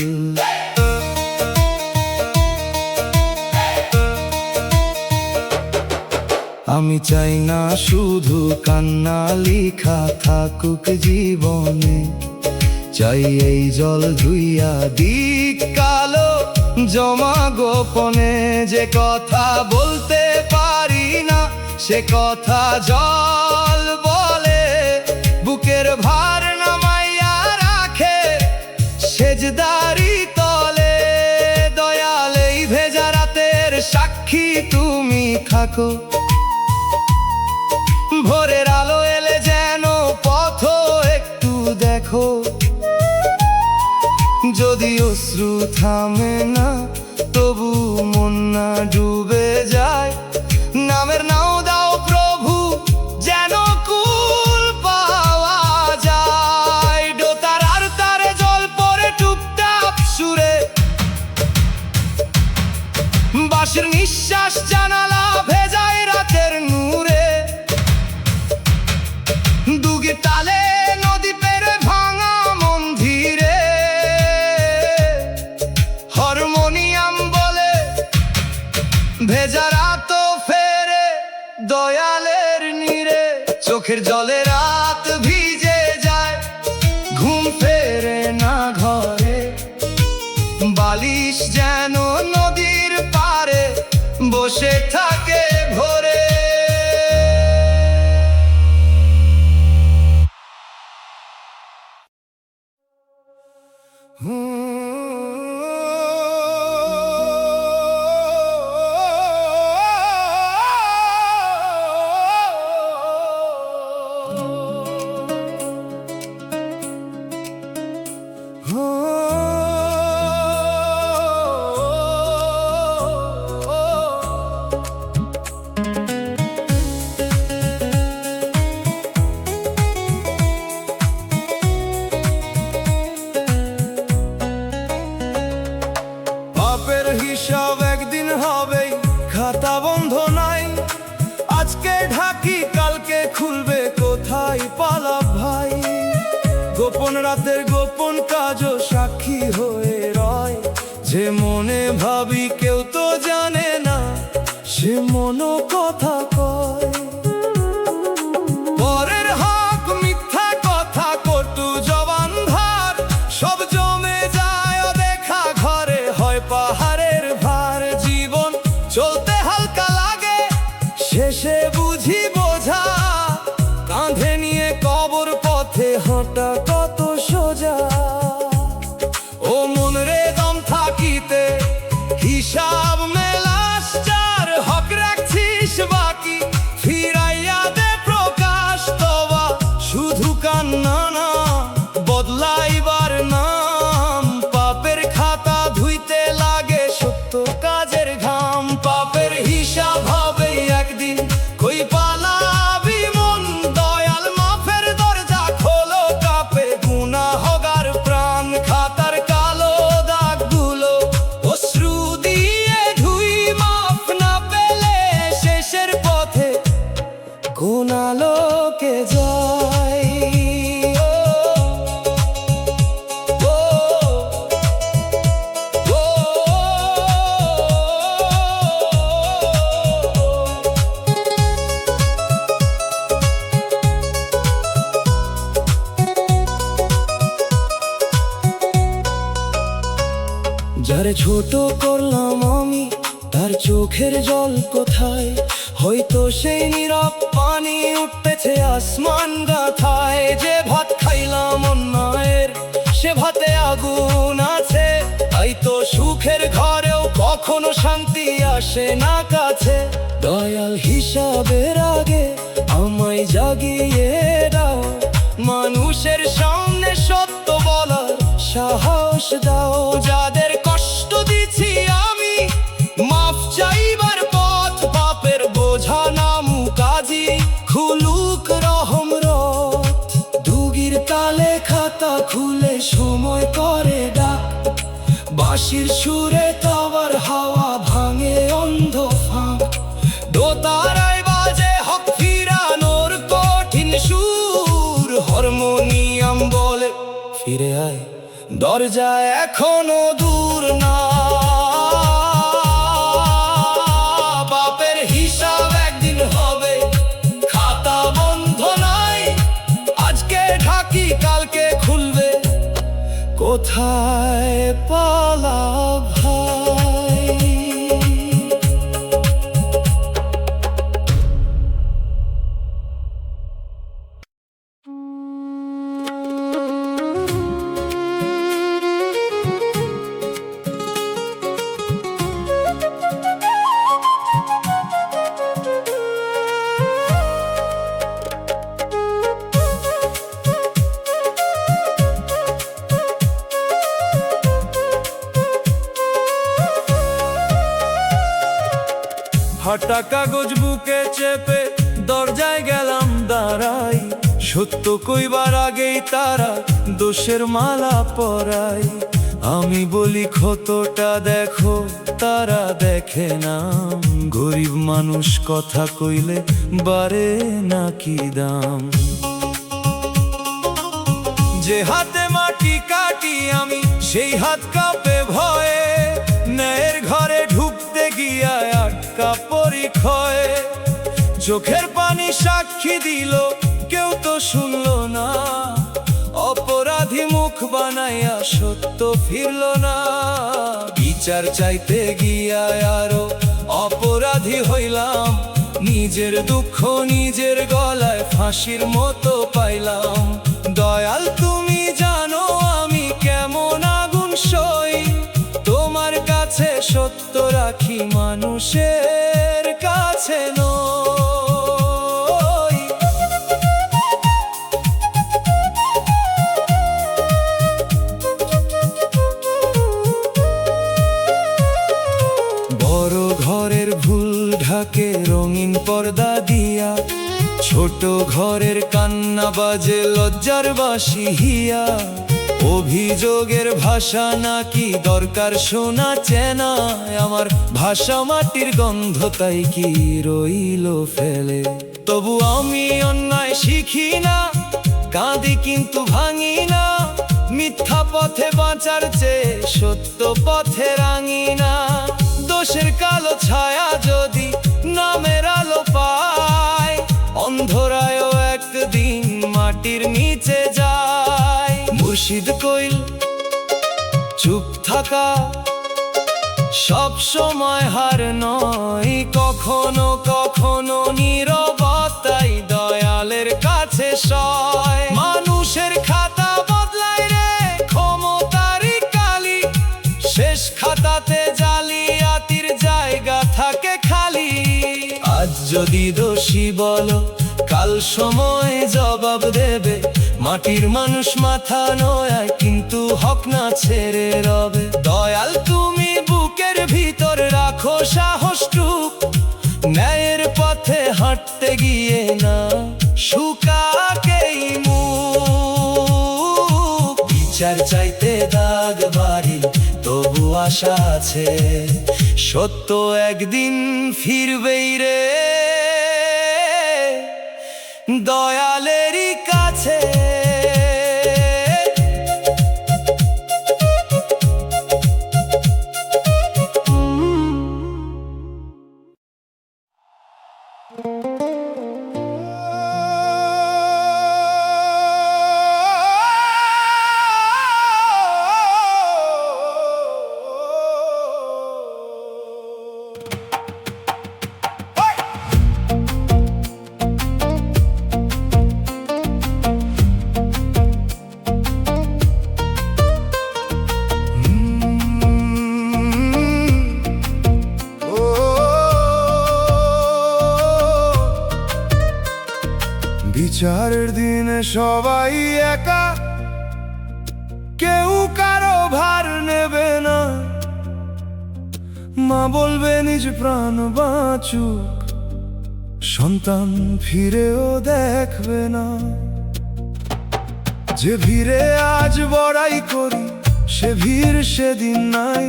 আমি চাই না শুধু কান্না লিখা থাকুক জীবনে, চাই এই জল ধুইয়া দিক কালো জমা গোপনে। যে কথা বলতে পারি না সে কথা জল বলে, বুকের ভার নামাইয়া রাখে সেজদারি তলে। দয়াল এই ভেজা রাতের সাক্ষী তুমি থাকো, ভোরের আলো এলে যেন পথ একটু দেখো। যদি অশ্রু থামে না তবু মন না ডুবে যায়, নামের নাও দাও প্রভু যেন কুল পাওয়া যায়। ডোতার আর তারে জল পরে টুকটা বাঁশির নিঃশ্বাস জানালা ভেজায় রাতের নূরে, দুগি তালে নদী পেরে ভাঙা মন্দিরে, হারমোনিয়াম বলে ভেজা রাত ফেরে দয়ালের নীরে। চোখের জলে রাত ভিজে যায়, ঘুম ফেরে না ঘরে, বালিশ যেন নদীর পারে বসে থাকে ভোরে। পাপের হিসাব একদিন হবেই, খাতা বন্ধ নাই, আজকে ঢাকি কালকে খুলবে, কোথায় পালাব ভাই। গোপন রাতের গোপন কাজও সাক্ষী হয়ে রয়, যে মনে ভাবি কেউ তো জানে না, সে মনো কথা কয়। পরের হক মিথ্যা কথা কটু জবান ধার, সব জমে যায় দেখা ঘরে, হয় পাহাড়ের ভার। জীবন চলতে হালকা লাগে, শেষে বুঝি বোঝা, কাঁধে নিয়ে কবর পথে হাঁটা কত সোজা। ও মন রে দম থাকিতে হিসাব মেলাস, যার হক রাখছিস বাকি ফিরাইয়া দে প্রকাশ। তবা শুধু কান্না না, বদলাইবার নাম, পাপের খাতা ধুইতে লাগে সত্য কাজের ঘাম। পাপের হিসাব হবে একদিন, কই পালাবি মন, দয়াল মাফের দরজা খোলো, কাপে গুনাহগার প্রাণ। খাতার কালো দাগগুলো অশ্রু দিয়ে ধুই, মাফ না পেলে শেষের পথে কোন আলোকে যায়। ও, ও, ও, ও। যারে ছোট করলাম আমি, তার চোখের জল কোথায়, হয়তো সেই নীরব পানি উঠতেছে আসমান গাথায়। যে ভাত খাইলাম অন্যায়ের, সে ভাতে আগুন আছে, তাই তো সুখের ঘরেও কখনো শান্তি আসে না কাছে। দয়াল হিসাবের আগে আমায় জাগিয়ে দাও, মানুষের সামনে সত্য বলার সাহস দাও। যাদের কষ্ট দিছি আমি, মাফ চাইবার পথ, পাপের বোঝা নামু কাজী, খুলুক রহম রথ। দুগির তালে খাতা খুলে সময় করে ডাক, বাঁশির সুরে তবার হাওয়া ভাঙে অন্ধ ফাঁক। দোতারায় বাজে হক ফিরানোর কঠিন সুর, হারমোনিয়াম বলে ফিরে আয়, দরজা এখনো দূর না। বাপের হিসাব একদিন হবে, খাতা বন্ধ নাই, আজকে ঢাকি কালকে খুলবে, কোথায় পালা ভাই। ফাটা কাগজ বুকে চেপে দরজায় গেলাম দাঁড়াই, সত্য কইবার আগেই তারা দোষের মালা পরাই। আমি বলি ক্ষতটা দেখো, তারা দেখে না। গরিব মানুষ কথা কইলে বারে নাকি দাম। যে হাতে মাটি কাটি আমি, সেই হাত কাঁপে ভয়ে। ন্যায়ের ঘরে ঢুকতে গিয়া আটকা পরিক্ষয়ে। চোখের পানি সাক্ষী দিল, কেউ তো শুনলো না। অপরাধী মুখ বানাইয়া সত্য ফিরল না। বিচার চাইতে গিয়া আরো অপরাধী হইলাম। নিজের দুঃখ নিজের গলায় ফাঁসির মতো পাইলাম। দয়াল তুমি জানো আমি কেমন আগুন সই। তোমার কাছে সত্য রাখি, মানুষের কাছে নই। বড় ঘরের ভুল ঢাকে রঙিন পর্দা দিয়া। ছোট ঘরের কান্না বাজে লজ্জার বাঁশি হিয়া। অভিযোগের ভাষা নাকি দরকার শোনা চেনা। আমার ভাষা মাটির গন্ধ, তাই কি রইল ফেলে। তবু আমি অন্যায় শিখি না, কাঁদি কিন্তু ভাঙি না। মিথ্যা পথে বাঁচার চেয়ে সত্য পথে রাঙি না। দোষের কালো ছায়া যদি নামের আলো পায়, অন্ধরায়ও একদিন মাটির নিচে যায়। মুর্শিদ কইল চুপ থাকা সব সময় হার নয়। কখনো কখনো নীরবতাই দয়ালের কাছে সয়। মানুষের খাতা বদলায় রে ক্ষমতারই কালি। শেষ খাতাতে জালিয়াতির জায়গা থাকে খালি। আজ যদি দোষী বলো, কাল সময় জবাব দেবে। মাটির মানুষ মাথা নোয়ায়, কিন্তু হক না ছেড়ে রবে। দয়াল তুমি বুকের ভিতর রাখো সাহসটুক। ন্যায়ের পথে হাঁটতে গিয়ে না শুকাকেই মুখ। বিচার চাইতে দাগ বাড়ি, তবু আশা আছে। সত্য একদিন ফিরবেই রে দয়ালেরই কাছে। বিচারের দিনে সবাই একা, কেউ কারো ভার নেবে না। মা বলবে নিজ প্রাণ বাঁচুক, সন্তান ফিরেও দেখবে না। যে ভিড়ে আজ বড়াই করি, সে ভিড় সেদিন নাই।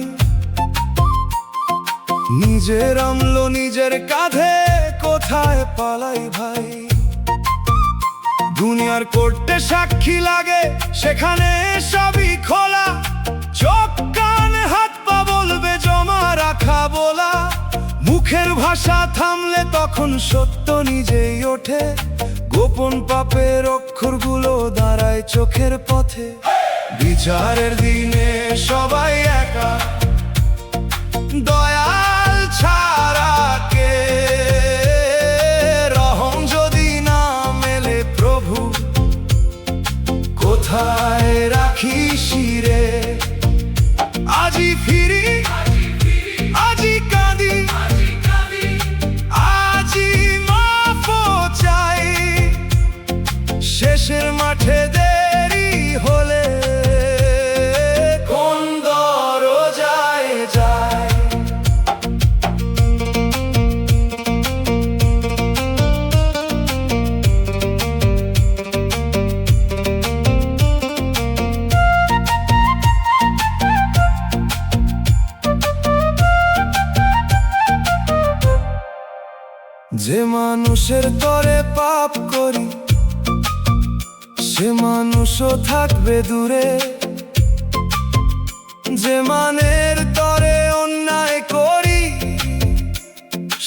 নিজের আমল নিজের কাঁধে, কোথায় পালাই ভাই। দুনিয়ার কোর্টে সাক্ষী লাগে, সেখানে সবই খোলা। চোখ কান হাত পা বলবে জমা রাখা বলা। মুখের ভাষা থামলে তখন সত্য নিজেই ওঠে। গোপন পাপের অক্ষরগুলো দাঁড়ায় চোখের পথে। বিচারের দিনে সবাই একা, দয়াল ছাড়া কে। রহম যদি না মেলে প্রভু, কোথায় রাখি শিরে। আজি ফিরি, আজি কাঁদি, আজি মাফও চাই। শেষের মাঠে দেরি হলে কোন দরজা যে মানুষের তরে পাপ করি সে মানুষও থাকবে দূরে, যে মানের তরে অন্যায় করি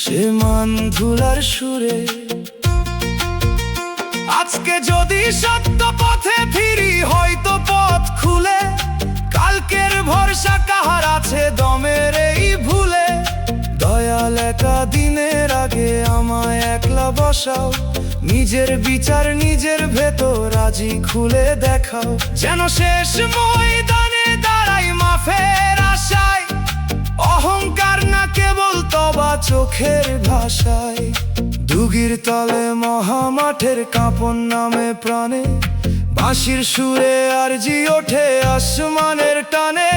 সে মান ধুলার সুরে। আজকে যদি সত্য পথে ফিরি হয়তো পথ খুলে, কালকের ভরসা কাহার আছে দমের এই ভুলে। দয়াল একা দিনের আগে আমায় একলা বসাও, নিজের বিচার নিজের ভেতর রাজি খুলে দেখাও, যেন শেষ ময়দানে দাঁড়াই মাফের আশায়। অহংকার না কেবল তবা চোখের ভাষায়, দুগির তলে মহামাঠের কাঁপন নামে প্রাণে, বাঁশির সুরে আরজি ওঠে আসমানের টানে।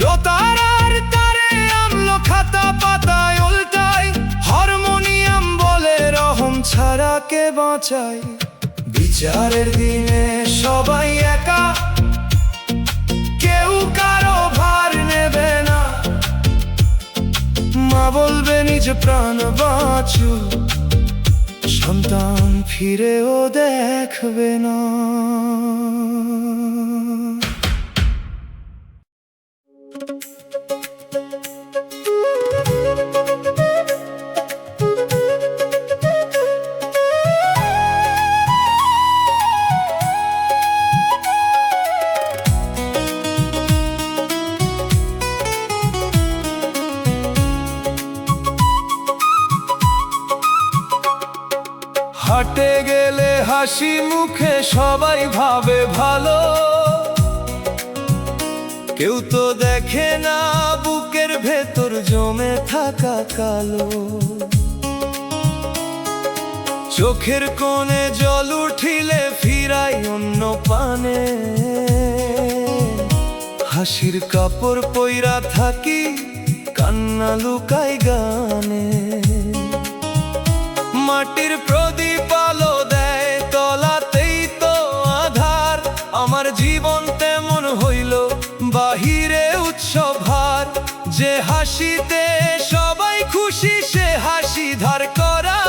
দোতারার তারে আমলো খাতা পাতায় উল্টায়, হারমোনিয়াম বলে রহম ছাড়া কে বাঁচায়। বিচারের দিনে সবাই একা, কেউ কারো ভার নেবে না, মা বলবে নিজ প্রাণ বাঁচু, সন্তান ফিরেও দেখবে না। হাটে গেলে হাসি মুখে সবাই ভাবে ভালো, কেউ তো দেখে না বুকের ভেতর জমে থাকা কালো। চোখের কোণে জল উঠিলে ফিরাই অন্য পানে, হাসির কাপড় পইরা থাকি কান্না লুকাই গানে। মাটির প্রদীপ আলো দেয় তলাতেই তো আধার, আমার জীবন তেমন হইল বাহিরে উৎসব হার। যে হাসিতে সবাই খুশি সে হাসি ধার করা,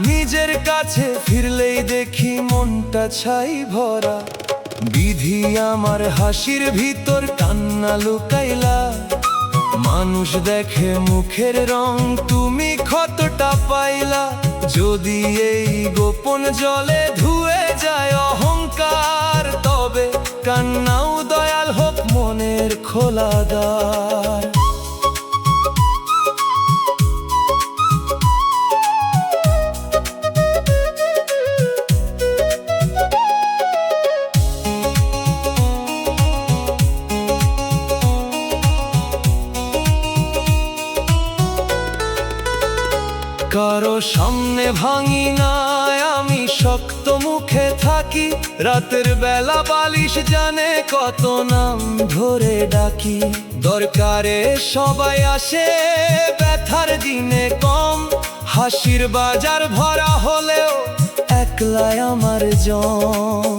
নিজের কাছে ফিরলেই দেখি মনটা ছাই ভরা। বিধি আমার হাসির ভিতর কান্না লুকাইলা, মানুষ দেখে মুখের রং তুমি ক্ষতটা পাইলা। যদি এই গোপন জলে ধুয়ে যায় অহংকার, তবে কান্নাও দয়াল হোক মনের খোলা দ্বার। কারো সামনে ভাঙি না আমি, শক্ত মুখে থাকি। রাতের বেলা বালিশ জানে কত নাম ধরে ডাকি। দরকারে সবাই আসে ব্যথার দিনে কম, হাসির বাজার ভরা হলেও একলাই আমার জম।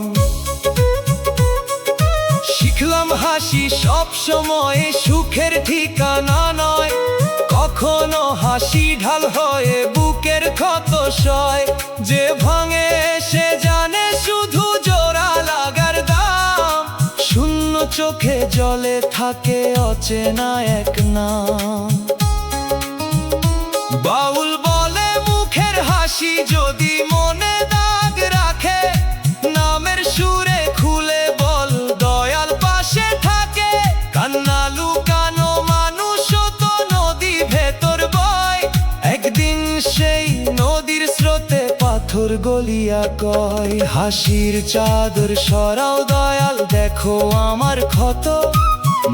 শিখলাম হাসি সব সময় সুখের ঠিকানা নয়, কখনো হাসি ঢাল হয়ে বুকের ক্ষত সয়। যে ভাঙে সে জানে শুধু জোড়া লাগার দাম, শূন্য চোখে জলে থাকে অচেনা এক নাম। বাউল বলে মুখের হাসি যদি মনে দাগ রাখে, নামের সুরে খুলে বল দয়াল পাশে থাকে। কান্না লুকানো মানুষ তো নদী ভেতর বয়, একদিন সেই নদীর স্রোতে পাথর গলিয়া কয়। হাসির চাদর সরাও দয়াল দেখো আমার ক্ষত,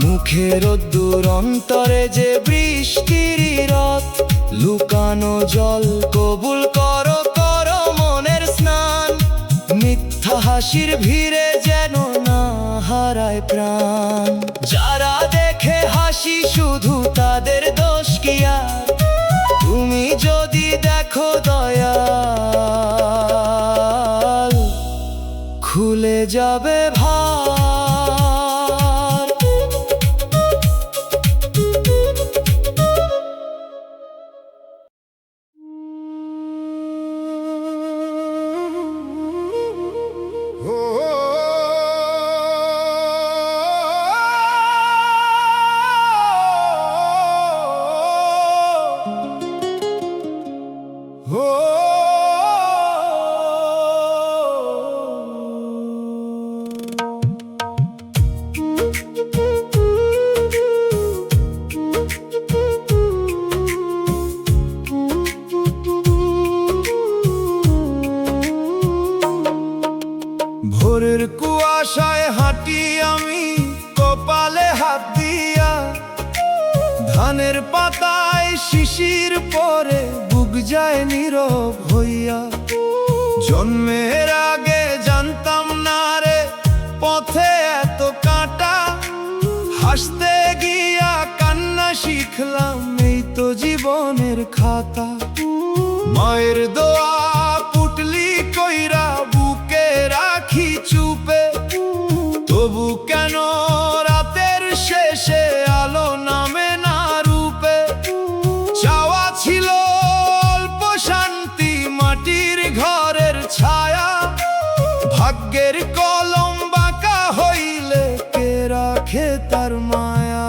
মুখের রোদ্দুর অন্তরে যে বৃষ্টির রথ। লুকানো জল কবুল করো করো মনের স্নান, মিথ্যা হাসির ভিড়ে যেন না হারায় প্রাণ। যারা দেখে হাসি শুধু তাদের দোষ কি আর, তুমি যদি দেখো দয়াল খুলে যাবে ভার। পাতায় শিশির পরে বুক যায় নীরব হইয়া। জন্মের আগে জানতাম না রে পথে এত কাঁটা, হাসতে গিয়া কান্না শিখলাম এই তো জীবনের খাতা। মায়ের দোয়া পুটলি কইরা বুকে রাখি চুপে, তবু কেন রাতের শেষে আলো নামে না রূপে। চাওয়া ছিল অল্প শান্তি, মাটির ঘরের ছায়া, ভাগ্যের কলম বাঁকা হইলে কে রাখে তার মায়া।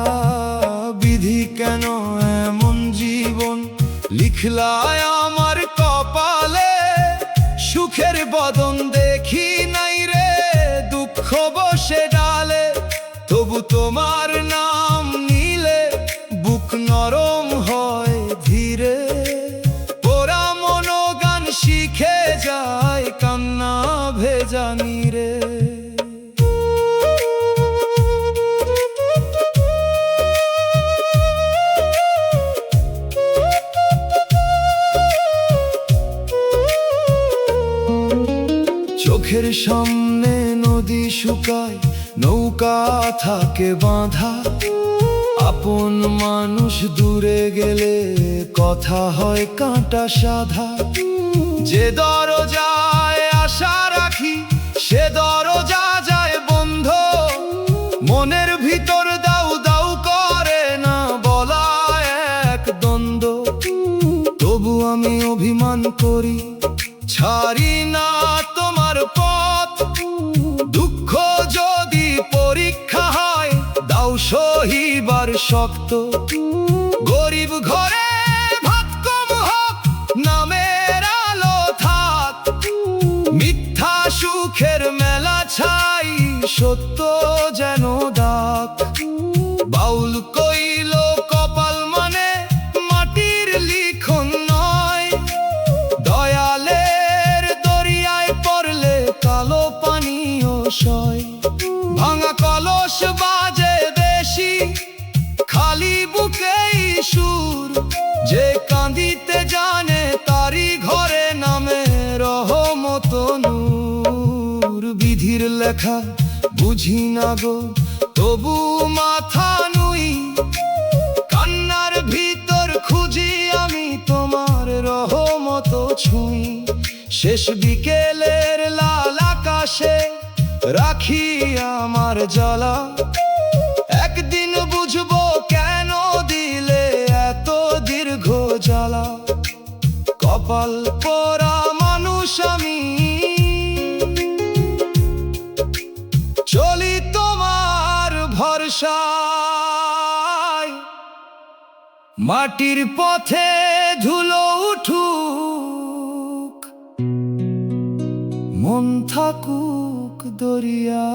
বিধি কেন এমন জীবন লিখলায় আমার কপালে, সুখের বদন দেখি নাই রে দুঃখ বসে ডালে। তবু তোমার নাম নিলে বুক নরম হয় ধীরে, পোড়া মনোগান শিখে যায় কান্না ভেজা নীরে। চোখের সামনে নদী শুকায়, নৌকা থাকে বাঁধা, আপন মানুষ দূরে গেলে কথা হয় কাঁটা সাধা। যে দরজায় আশা রাখি সে দরজা যায় বন্ধ, মনের ভিতর দাউ দাউ করে না বলা এক দ্বন্দ্ব। তবু আমি অভিমান করি, ছাড়ি না তোমার পথ। দুঃখ যদি পরীক্ষা হয় দাও সহিবার শক্ত। গরিব ঘরে ভাত কম হোক, নামের আলো থাক, মিথ্যা সুখের মেলা ছাই, সত্য যেন ডাক। বাউল কইল কপাল মানে মাটির লিখন নয়, দয়ালের দরিয়ায় পড়লে কালো পানিও সয়। ভাঙা কলস বাজে বেশি, খালি বুকেই সুর, যে কাঁদিতে জানে তারি ঘরে নামে রহমত নূর। বিধির লেখা বুঝি না গো তবু মাথা নুই, কান্নার ভিতর খুঁজি আমি তোমার রহমত ছুঁই। শেষ বিকেলের লাল আকাশে রাখি আমার জ্বালা, একদিন বুঝবো কেন দিলে এত দীর্ঘ জ্বালা। কপাল পোড়া মানুষ আমি, চলি তোমার ভরসায়। মাটির পথে ধুলো উঠুক, মন থাকুক দরিয়া।